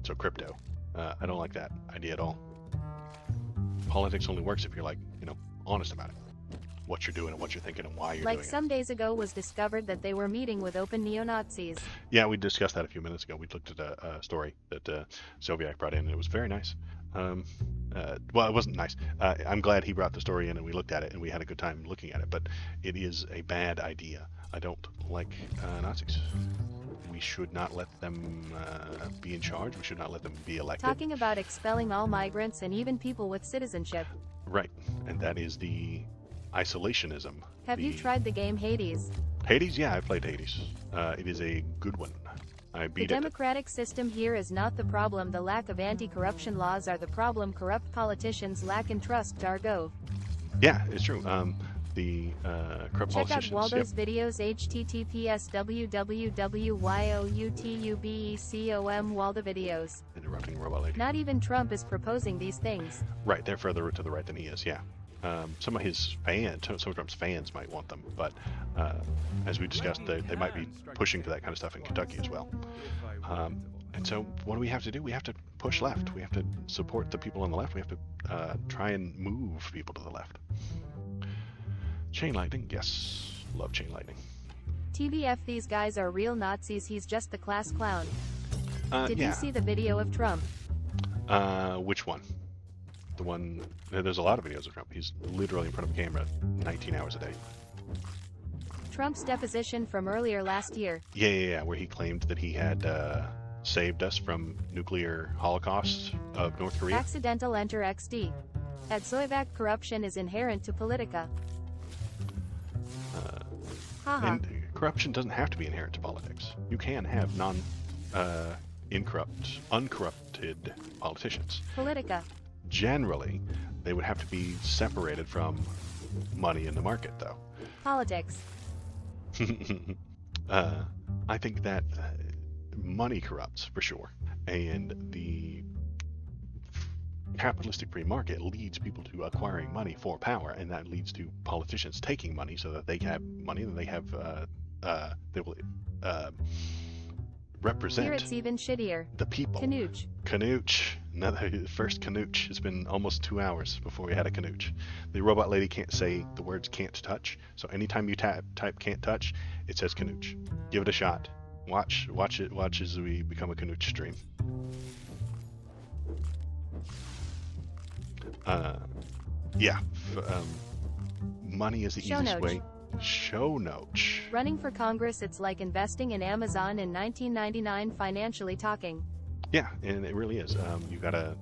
[SPEAKER 1] So crypto. I don't like that idea at all. Politics only works if you're honest about it. What you're doing and what you're thinking and why you're doing
[SPEAKER 4] Like some days ago was discovered that they were meeting with open neo-Nazis.
[SPEAKER 1] it. Yeah, we discussed that a few minutes ago. We looked at a story that Soviak brought in, and it was very nice. Well, it wasn't nice. I'm glad he brought the story in and we looked at it and we had a good time looking at it, but it is a bad idea. I don't like Nazis. We should not let them be in charge. We should not let them be elected.
[SPEAKER 4] Talking about expelling all migrants and even people with citizenship.
[SPEAKER 1] Right, and that is the isolationism.
[SPEAKER 4] Have you tried the game Hades?
[SPEAKER 1] Hades? Yeah, I played Hades. It is a good one. I
[SPEAKER 4] The
[SPEAKER 1] beat it.
[SPEAKER 4] democratic system here is not the problem. The lack of anti-corruption laws are the problem. Corrupt politicians lack in trust. Dargo.
[SPEAKER 1] Yeah, it's true. The corrupt
[SPEAKER 4] Check out
[SPEAKER 1] politicians.
[SPEAKER 4] Waldo's videos. https www.youtubecom Waldo videos.
[SPEAKER 1] Interrupting robot lady.
[SPEAKER 4] Not even Trump is proposing these things.
[SPEAKER 1] Right, they're further to the right than he is. Yeah. Some of his fans, some of Trump's fans might want them, but as we discussed, they might be pushing for that kind of stuff in Kentucky as well. And so what do we have to do? We have to push left. We have to support the people on the left. We have to try and move people to the left. Chain lightning, yes, love chain lightning.
[SPEAKER 4] TBF, these guys are real Nazis, he's just the class clown. Did
[SPEAKER 1] Yeah.
[SPEAKER 4] you see the video of Trump?
[SPEAKER 1] Which one? The one, there's a lot of videos of Trump. He's literally in front of a camera 19 hours a day.
[SPEAKER 4] Trump's deposition from earlier last year.
[SPEAKER 1] Yeah, where he claimed that he had saved us from nuclear holocaust of North Korea.
[SPEAKER 4] Accidental enter XD. At Soivak, corruption is inherent to politica. Haha.
[SPEAKER 1] And corruption doesn't have to be inherent to politics. You can have uncorrupted politicians.
[SPEAKER 4] Politica.
[SPEAKER 1] Generally, they would have to be separated from money in the market, though.
[SPEAKER 4] Politics.
[SPEAKER 1] I think that money corrupts for sure, and the capitalistic free market leads people to acquiring money for power, and that leads to politicians taking money so that they have money, and they have they will represent.
[SPEAKER 4] Here it's even shittier.
[SPEAKER 1] The people. Canooch. Another first canooch. It's been almost 2 hours before we had a canooch. The robot lady can't say the words can't touch, so anytime you type can't touch, it says canooch. Give it a shot. Watch as we become a canooch stream. Money is the easiest way. Show note.
[SPEAKER 4] Running for Congress, it's like investing in Amazon in 1999 financially talking.
[SPEAKER 1] Yeah, and it really is. You gotta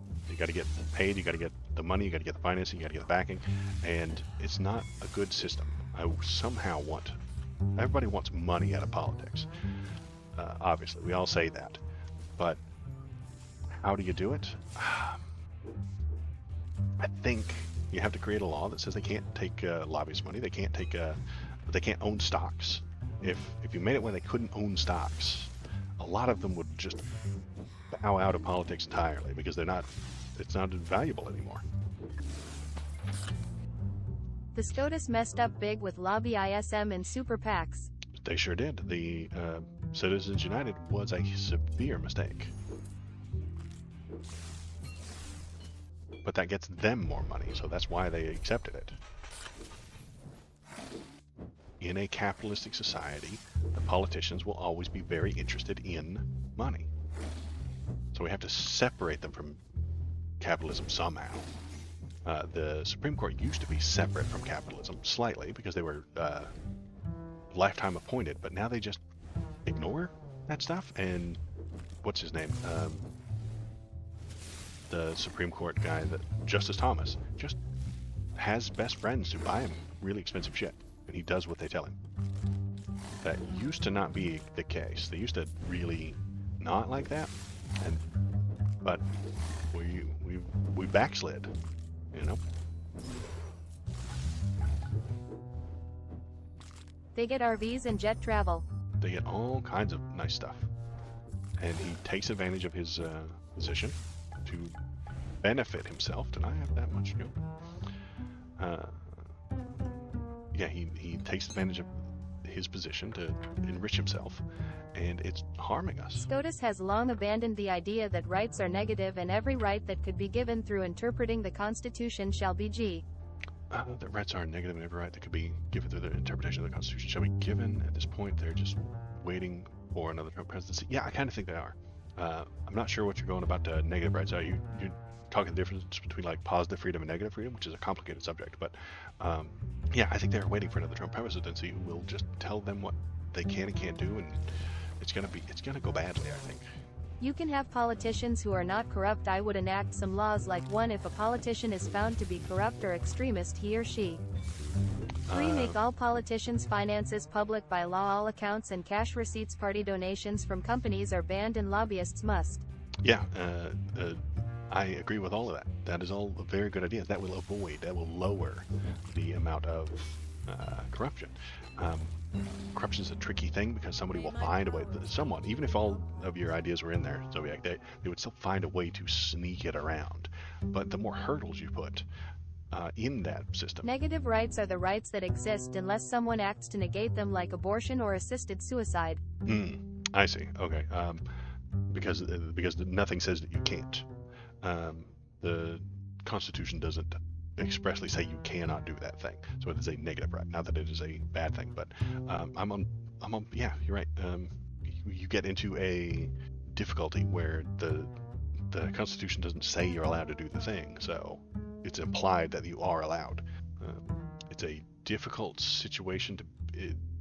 [SPEAKER 1] get paid, you gotta get the money, you gotta get the financing, you gotta get the backing, and it's not a good system. Everybody wants money out of politics. Obviously, we all say that, but how do you do it? I think you have to create a law that says they can't take lobbyist money. They can't own stocks. If you made it where they couldn't own stocks, a lot of them would just bow out of politics entirely because it's not valuable anymore.
[SPEAKER 4] The SCOTUS messed up big with lobby ISM and super PACs.
[SPEAKER 1] They sure did. The Citizens United was a severe mistake. But that gets them more money, so that's why they accepted it. In a capitalistic society, the politicians will always be very interested in money. So we have to separate them from capitalism somehow. The Supreme Court used to be separate from capitalism slightly because they were lifetime appointed, but now they just ignore that stuff. And what's his name? The Supreme Court guy, Justice Thomas, just has best friends who buy him really expensive shit, and he does what they tell him. That used to not be the case. They used to really not like that, but we backslid, you know.
[SPEAKER 4] They get RVs and jet travel.
[SPEAKER 1] They get all kinds of nice stuff, and he takes advantage of his position to benefit himself. Did I have that much? Yeah, he takes advantage of his position to enrich himself, and it's harming us.
[SPEAKER 4] SCOTUS has long abandoned the idea that rights are negative and every right that could be given through interpreting the Constitution shall be G.
[SPEAKER 1] That rights are negative and every right that could be given through the interpretation of the Constitution shall be given. At this point, they're just waiting for another Trump presidency. Yeah, I kind of think they are. I'm not sure what you're going about negative rights. Are you talking the difference between like positive freedom and negative freedom, which is a complicated subject, but yeah, I think they're waiting for another Trump presidency who will just tell them what they can and can't do, and it's gonna go badly, I think.
[SPEAKER 4] You can have politicians who are not corrupt. I would enact some laws like 1. If a politician is found to be corrupt or extremist, he or she. 3. Make all politicians' finances public by law. All accounts and cash receipts, party donations from companies are banned, and lobbyists must.
[SPEAKER 1] Yeah, I agree with all of that. That is all very good ideas. That will lower the amount of corruption. Corruption is a tricky thing because somebody will find a way. Someone, even if all of your ideas were in there, Zodiac, they would still find a way to sneak it around. But the more hurdles you put, in that system.
[SPEAKER 4] Negative rights are the rights that exist unless someone acts to negate them, like abortion or assisted suicide.
[SPEAKER 1] I see. Okay. Because nothing says that you can't. The Constitution doesn't expressly say you cannot do that thing. So it is a negative right. Not that it is a bad thing, but I'm on. Yeah, you're right. You get into a difficulty where the Constitution doesn't say you're allowed to do the thing, so it's implied that you are allowed. It's a difficult situation to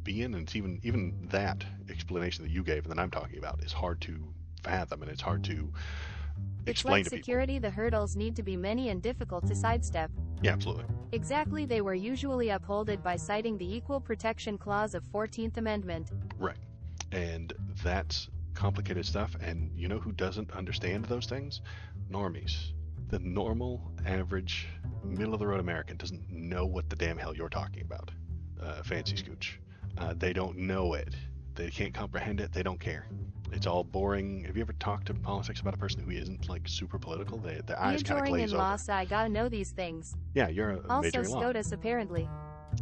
[SPEAKER 1] be in, and it's even that explanation that you gave and that I'm talking about is hard to fathom, and it's hard to
[SPEAKER 4] It's
[SPEAKER 1] explain
[SPEAKER 4] like
[SPEAKER 1] to people.
[SPEAKER 4] security, the hurdles need to be many and difficult to sidestep.
[SPEAKER 1] Yeah, absolutely.
[SPEAKER 4] Exactly, they were usually upholded by citing the Equal Protection Clause of 14th Amendment.
[SPEAKER 1] Right. And that's complicated stuff, and you know who doesn't understand those things? Normies. The normal, average, middle-of-the-road American doesn't know what the damn hell you're talking about. Fancy scooch. They don't know it. They can't comprehend it. They don't care. It's all boring. Have you ever talked to politics about a person who isn't like super political? Their eyes kind of
[SPEAKER 4] Majoring
[SPEAKER 1] glaze
[SPEAKER 4] in
[SPEAKER 1] over.
[SPEAKER 4] law, so I gotta know these things.
[SPEAKER 1] Yeah, you're a
[SPEAKER 4] Also,
[SPEAKER 1] major in law.
[SPEAKER 4] SCOTUS apparently.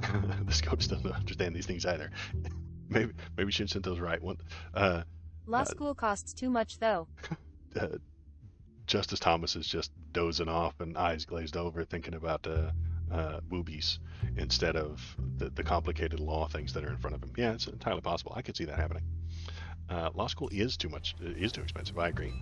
[SPEAKER 1] The SCOTUS doesn't understand these things either. maybe we should send those right one.
[SPEAKER 4] Law school costs too much, though.
[SPEAKER 1] Justice Thomas is just dozing off and eyes glazed over, thinking about boobies instead of the complicated law things that are in front of him. Yeah, it's entirely possible. I could see that happening. Law school is too much. Is too expensive. I agree.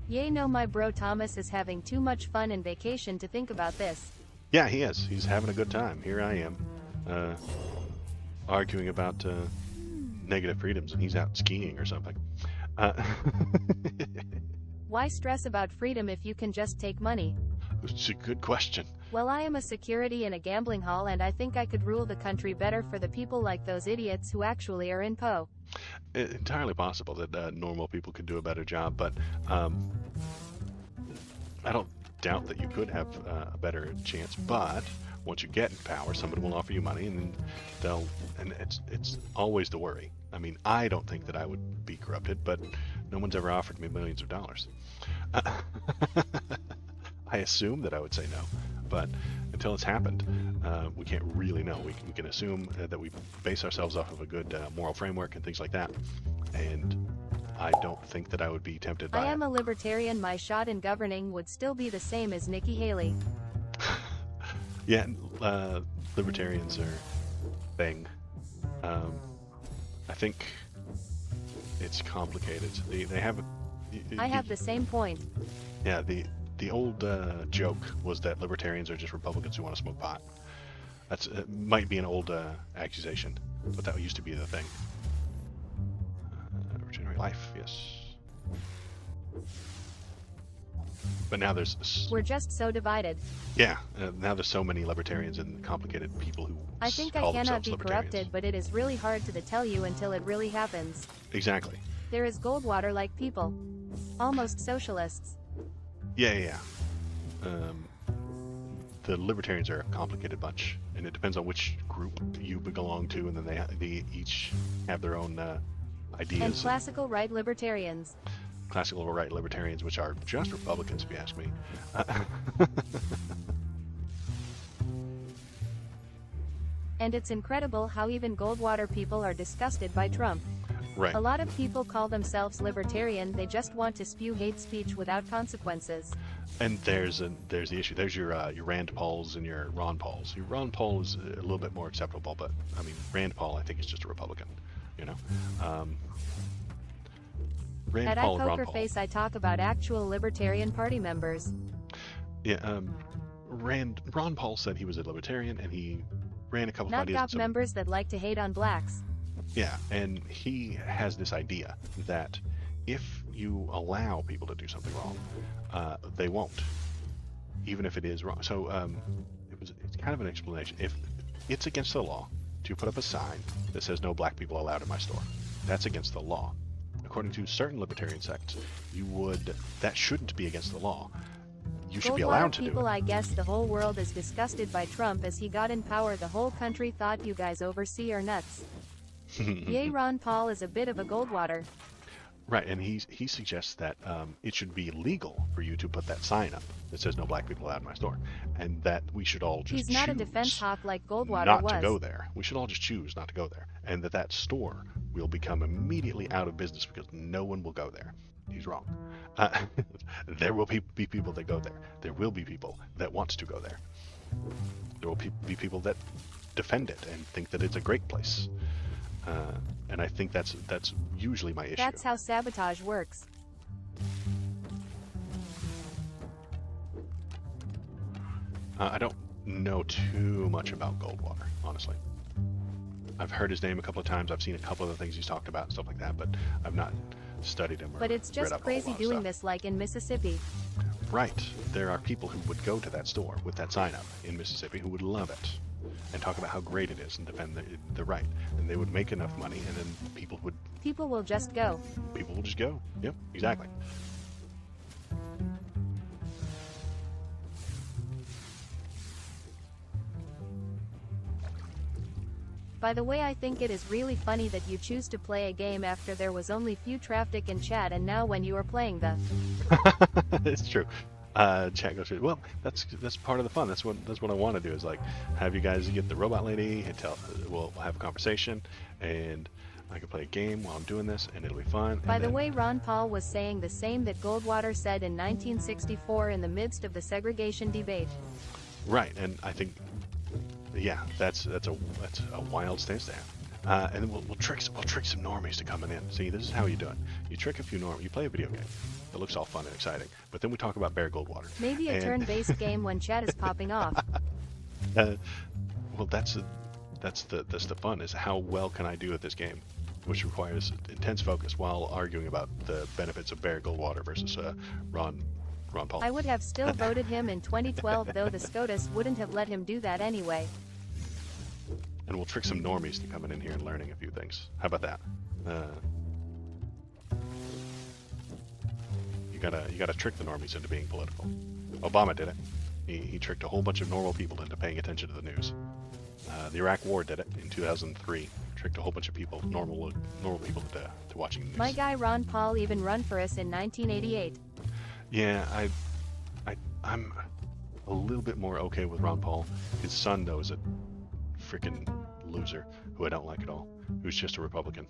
[SPEAKER 4] Yay, no, my bro Thomas is having too much fun and vacation to think about this.
[SPEAKER 1] Yeah, he is. He's having a good time. Here I am, arguing about negative freedoms, and he's out skiing or something.
[SPEAKER 4] Why stress about freedom if you can just take money?
[SPEAKER 1] It's a good question.
[SPEAKER 4] Well, I am a security in a gambling hall, and I think I could rule the country better for the people like those idiots who actually are in Poe.
[SPEAKER 1] Entirely possible that normal people could do a better job, but I don't doubt that you could have a better chance. But once you get in power, somebody will offer you money, and it's always the worry. I mean, I don't think that I would be corrupted, but no one's ever offered me millions of dollars. I assume that I would say no, but until it's happened, we can't really know. We can assume that we base ourselves off of a good moral framework and things like that, and I don't think that I would be tempted by
[SPEAKER 4] I am a libertarian. My shot in governing would still be the same as Nikki Haley.
[SPEAKER 1] Yeah, libertarians are thing. I think it's complicated. They have.
[SPEAKER 4] I have the same point.
[SPEAKER 1] Yeah, the old joke was that libertarians are just Republicans who want to smoke pot. That's might be an old accusation, but that used to be the thing. Regenerate life, yes. But now there's.
[SPEAKER 4] We're just so divided.
[SPEAKER 1] Yeah, now there's so many libertarians and complicated people who
[SPEAKER 4] I think
[SPEAKER 1] call
[SPEAKER 4] I cannot
[SPEAKER 1] themselves
[SPEAKER 4] be
[SPEAKER 1] libertarians.
[SPEAKER 4] corrupted, but it is really hard to tell you until it really happens.
[SPEAKER 1] Exactly.
[SPEAKER 4] There is Goldwater-like people. Almost socialists.
[SPEAKER 1] Yeah. The libertarians are a complicated bunch, and it depends on which group you belong to, and then they each have their own ideas.
[SPEAKER 4] And classical right libertarians.
[SPEAKER 1] Classical right libertarians, which are just Republicans, if you ask me.
[SPEAKER 4] And it's incredible how even Goldwater people are disgusted by Trump.
[SPEAKER 1] Right.
[SPEAKER 4] A lot of people call themselves libertarian, they just want to spew hate speech without consequences.
[SPEAKER 1] And there's the issue. There's your Rand Pauls and your Ron Pauls. Your Ron Paul is a little bit more acceptable, but I mean Rand Paul I think is just a Republican. You know. Rand
[SPEAKER 4] At
[SPEAKER 1] Paul and Ron
[SPEAKER 4] iPoker
[SPEAKER 1] Paul.
[SPEAKER 4] Face I talk about actual Libertarian Party members.
[SPEAKER 1] Yeah. Ron Paul said he was a libertarian, and he ran a couple of
[SPEAKER 4] Not
[SPEAKER 1] ideas.
[SPEAKER 4] GOP members that like to hate on blacks.
[SPEAKER 1] Yeah, and he has this idea that if you allow people to do something wrong, they won't, even if it is wrong. So it's kind of an explanation. If it's against the law to put up a sign that says no black people allowed in my store, that's against the law. According to certain libertarian sects, that shouldn't be against the law. you should be allowed to do
[SPEAKER 4] people,
[SPEAKER 1] it.
[SPEAKER 4] I guess the whole world is disgusted by Trump as he got in power. The whole country thought you guys oversee are nuts. Yay, Ron Paul is a bit of a Goldwater.
[SPEAKER 1] Right, and he suggests that it should be legal for you to put that sign up that says no black people allowed in my store, and that we should all just
[SPEAKER 4] He's not a
[SPEAKER 1] choose
[SPEAKER 4] defense hawk like Goldwater
[SPEAKER 1] not
[SPEAKER 4] was.
[SPEAKER 1] to go there. We should all just choose not to go there, and that store will become immediately out of business because no one will go there. He's wrong. There will be people that go there. There will be people that want to go there. There will be people that defend it and think that it's a great place. And I think that's usually my issue.
[SPEAKER 4] That's how sabotage works.
[SPEAKER 1] I don't know too much about Goldwater, honestly. I've heard his name a couple of times. I've seen a couple of the things he's talked about and stuff like that, but I've not studied him.
[SPEAKER 4] But it's just crazy doing this like in Mississippi.
[SPEAKER 1] Right. There are people who would go to that store with that sign up in Mississippi who would love it and talk about how great it is and defend the right. And they would make enough money, and then people
[SPEAKER 4] will just go.
[SPEAKER 1] People will just go. Yep, exactly.
[SPEAKER 4] By the way, I think it is really funny that you choose to play a game after there was only few traffic in chat, and now when you are playing the...
[SPEAKER 1] It's true. Chat goes through. Well, that's part of the fun. That's what I want to do, is like have you guys get the robot lady and we'll have a conversation, and I can play a game while I'm doing this, and it'll be fun.
[SPEAKER 4] By the way, Ron Paul was saying the same that Goldwater said in 1964 in the midst of the segregation debate.
[SPEAKER 1] Right, and I think, yeah, that's a wild stance to have. And then we'll trick some normies to coming in. See, this is how you do it. You trick a few normies. You play a video game that looks all fun and exciting, but then we talk about Bear Goldwater.
[SPEAKER 4] Maybe a turn-based game when chat is popping off.
[SPEAKER 1] Well, that's the fun, is how well can I do at this game, which requires intense focus while arguing about the benefits of Bear Goldwater versus Ron Paul.
[SPEAKER 4] I would have still voted him in 2012, though the SCOTUS wouldn't have let him do that anyway.
[SPEAKER 1] And we'll trick some normies to coming in here and learning a few things. How about that? You gotta trick the normies into being political. Obama did it. He tricked a whole bunch of normal people into paying attention to the news. The Iraq War did it in 2003. Tricked a whole bunch of people, normal people, to watching the news.
[SPEAKER 4] My guy Ron Paul even run for us in 1988.
[SPEAKER 1] Yeah, I'm a little bit more okay with Ron Paul. His son, though, is a freaking loser who I don't like at all, who's just a Republican.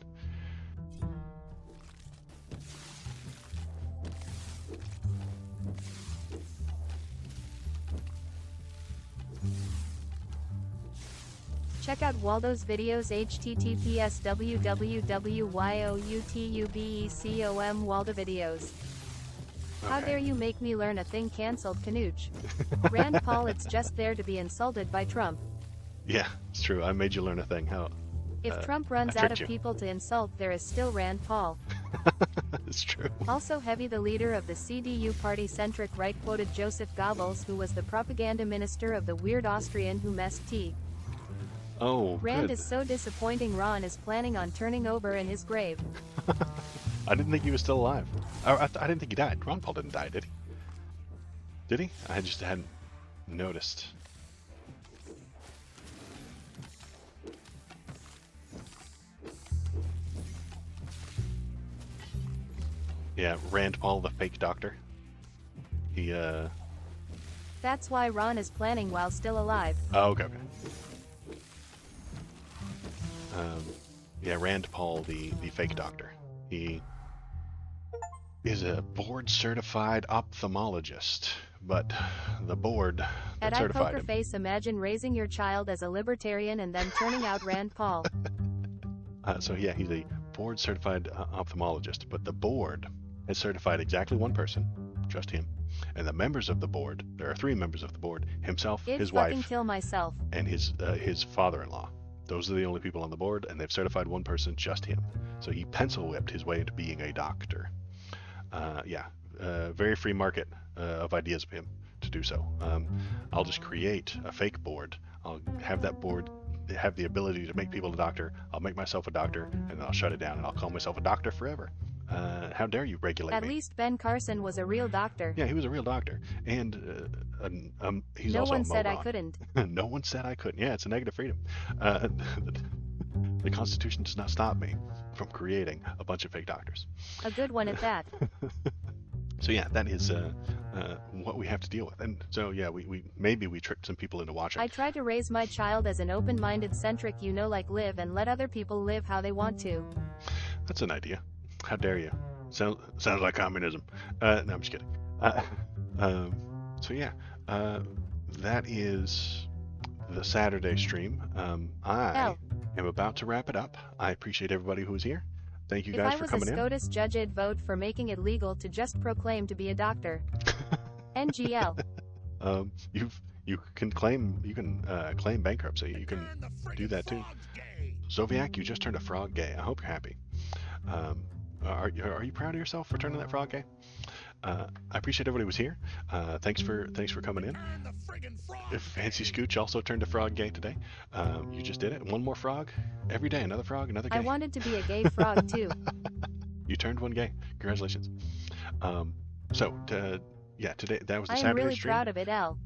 [SPEAKER 4] Check out Waldo's videos, https www.youtubecom Waldo videos. How dare you make me learn a thing cancelled, Canooch. Rand Paul, it's just there to be insulted by Trump.
[SPEAKER 1] Yeah, it's true. I made you learn a thing. How?
[SPEAKER 4] If Trump runs out of people to insult, there is still Rand Paul.
[SPEAKER 1] It's true.
[SPEAKER 4] Also, Heavy, the leader of the CDU party-centric right, quoted Joseph Goebbels, who was the propaganda minister of the weird Austrian who messed tea.
[SPEAKER 1] Oh,
[SPEAKER 4] Rand
[SPEAKER 1] good.
[SPEAKER 4] is so disappointing. Ron is planning on turning over in his grave.
[SPEAKER 1] I didn't think he was still alive. I didn't think he died. Ron Paul didn't die, did he? Did he? I just hadn't noticed. Yeah, Rand Paul, the fake doctor. He,
[SPEAKER 4] That's why Ron is planning while still alive.
[SPEAKER 1] Oh, okay. Yeah, Rand Paul, the fake doctor. He is a board-certified ophthalmologist, but the board that
[SPEAKER 4] At
[SPEAKER 1] certified him.
[SPEAKER 4] iPokerface, imagine raising your child as a libertarian and then turning out Rand Paul.
[SPEAKER 1] So yeah, he's a board-certified ophthalmologist, but the board has certified exactly one person, just him. And the members of the board, there are 3 members of the board, himself, his wife,
[SPEAKER 4] kill myself.
[SPEAKER 1] and his father-in-law. Those are the only people on the board, and they've certified one person, just him. So he pencil-whipped his way into being a doctor. Very free market of ideas of him to do so. I'll just create a fake board. I'll have that board have the ability to make people a doctor. I'll make myself a doctor, and then I'll shut it down, and I'll call myself a doctor forever. How dare you regulate
[SPEAKER 4] At
[SPEAKER 1] me?
[SPEAKER 4] least Ben Carson was a real doctor.
[SPEAKER 1] Yeah, he was a real doctor, and he's
[SPEAKER 4] No
[SPEAKER 1] also a
[SPEAKER 4] one said I
[SPEAKER 1] moron.
[SPEAKER 4] couldn't.
[SPEAKER 1] No one said I couldn't. Yeah, it's a negative freedom. Uh, the Constitution does not stop me from creating a bunch of fake doctors.
[SPEAKER 4] A good one at that.
[SPEAKER 1] So yeah, that is what we have to deal with. And so yeah, we maybe we tricked some people into watching.
[SPEAKER 4] I try to raise my child as an open-minded, centric, like live and let other people live how they want to.
[SPEAKER 1] That's an idea. How dare you? Sounds like communism. No, I'm just kidding. So yeah, that is the Saturday stream. I am about to wrap it up. I appreciate everybody who's here. Thank you guys for coming in.
[SPEAKER 4] If I was a SCOTUS judge, I'd vote for making it legal to just proclaim to be a doctor. NGL.
[SPEAKER 1] You can claim bankruptcy. You can do that too. Zoviac, you just turned a frog gay. I hope you're happy. Are you proud of yourself for turning that frog gay? I appreciate everybody who was here. Thanks for coming in. If Fancy Scooch also turned a frog gay today, you just did it. One more frog every day. Another frog, another gay.
[SPEAKER 4] I wanted to be a gay frog too.
[SPEAKER 1] You turned one gay. Congratulations. Yeah, today that was the Saturday stream.
[SPEAKER 4] I am really proud of it, L.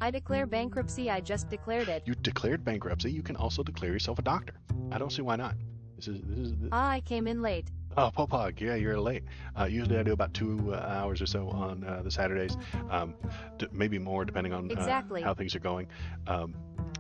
[SPEAKER 4] I declare bankruptcy. I just declared it.
[SPEAKER 1] You declared bankruptcy. You can also declare yourself a doctor. I don't see why not. This is.
[SPEAKER 4] I came in late.
[SPEAKER 1] Oh, Popog, yeah, you're late. Usually I do about 2 hours or so on the Saturdays, maybe more depending on how things are going.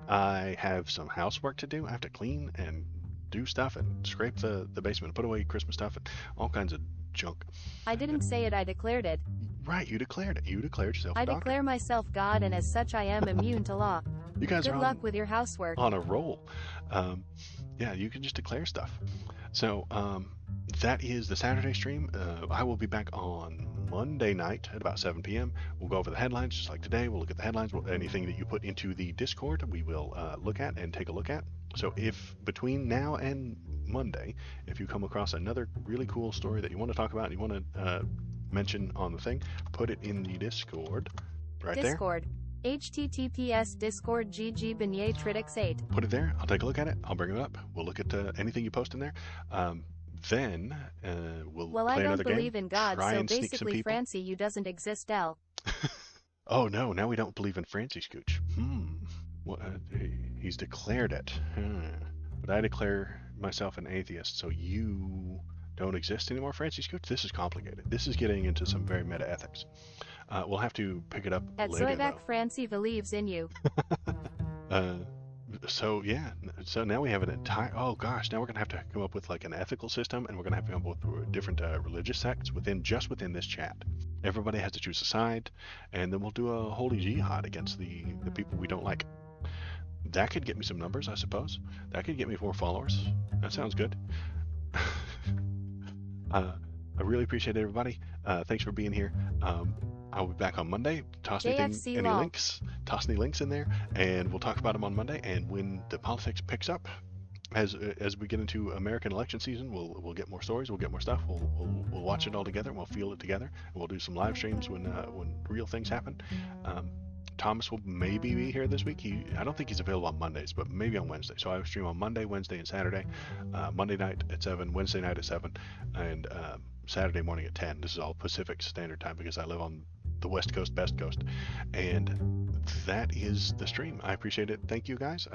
[SPEAKER 1] I have some housework to do. I have to clean and do stuff and scrape the basement and put away Christmas stuff and all kinds of junk.
[SPEAKER 4] I didn't say it, I declared it.
[SPEAKER 1] Right, you declared it. You declared yourself a doctor.
[SPEAKER 4] I declare myself God, and as such I am immune to law.
[SPEAKER 1] You guys
[SPEAKER 4] Good luck with your housework.
[SPEAKER 1] On a roll. Yeah, you can just declare stuff. So, that is the Saturday stream. I will be back on Monday night at about 7 p.m. We'll go over the headlines just like today. We'll look at the headlines. Anything that you put into the Discord, we will look at and take a look at. So if between now and Monday, if you come across another really cool story that you want to talk about and you want to mention on the thing, put it in the Discord right
[SPEAKER 4] Discord. There. HTTPS Discord GG Beignet Tritix 8.
[SPEAKER 1] Put it there. I'll take a look at it. I'll bring it up. We'll look at anything you post in there. Then we'll play
[SPEAKER 4] I
[SPEAKER 1] another
[SPEAKER 4] don't believe in God, so basically Francie, you doesn't exist, L.
[SPEAKER 1] Oh no, now we don't believe in Francie Scooch. Well, he's declared it. But I declare myself an atheist, so you don't exist anymore, Francie Scooch? This is complicated. This is getting into some very meta ethics. We'll have to pick it up later,
[SPEAKER 4] Zoivac Francie believes in you.
[SPEAKER 1] So yeah, so now we have an entire, oh gosh, now we're gonna have to come up with like an ethical system, and we're gonna have to come up with different religious sects within this chat. Everybody has to choose a side, and then we'll do a holy jihad against the people we don't like. That could get me some numbers, I suppose. That could get me 4 followers. That sounds good. I really appreciate everybody. Thanks for being here. I'll be back on Monday. Toss any links in there, and we'll talk about them on Monday. And when the politics picks up, as we get into American election season, we'll get more stories, we'll get more stuff. We'll watch it all together, and we'll feel it together. And we'll do some live streams when real things happen. Thomas will maybe be here this week. I don't think he's available on Mondays, but maybe on Wednesday. So I stream on Monday, Wednesday, and Saturday. Monday night at 7, Wednesday night at 7, and Saturday morning at 10. This is all Pacific Standard Time because I live on the West Coast, best coast. And that is the stream. I appreciate it. Thank you guys.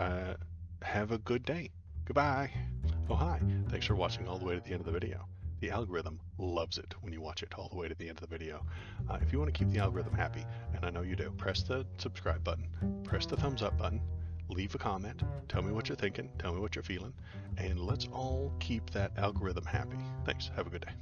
[SPEAKER 1] Have a good day. Goodbye. Oh, hi. Thanks for watching all the way to the end of the video. The algorithm loves it when you watch it all the way to the end of the video. If you want to keep the algorithm happy, and I know you do, press the subscribe button, press the thumbs up button, leave a comment, tell me what you're thinking, tell me what you're feeling, and let's all keep that algorithm happy. Thanks. Have a good day.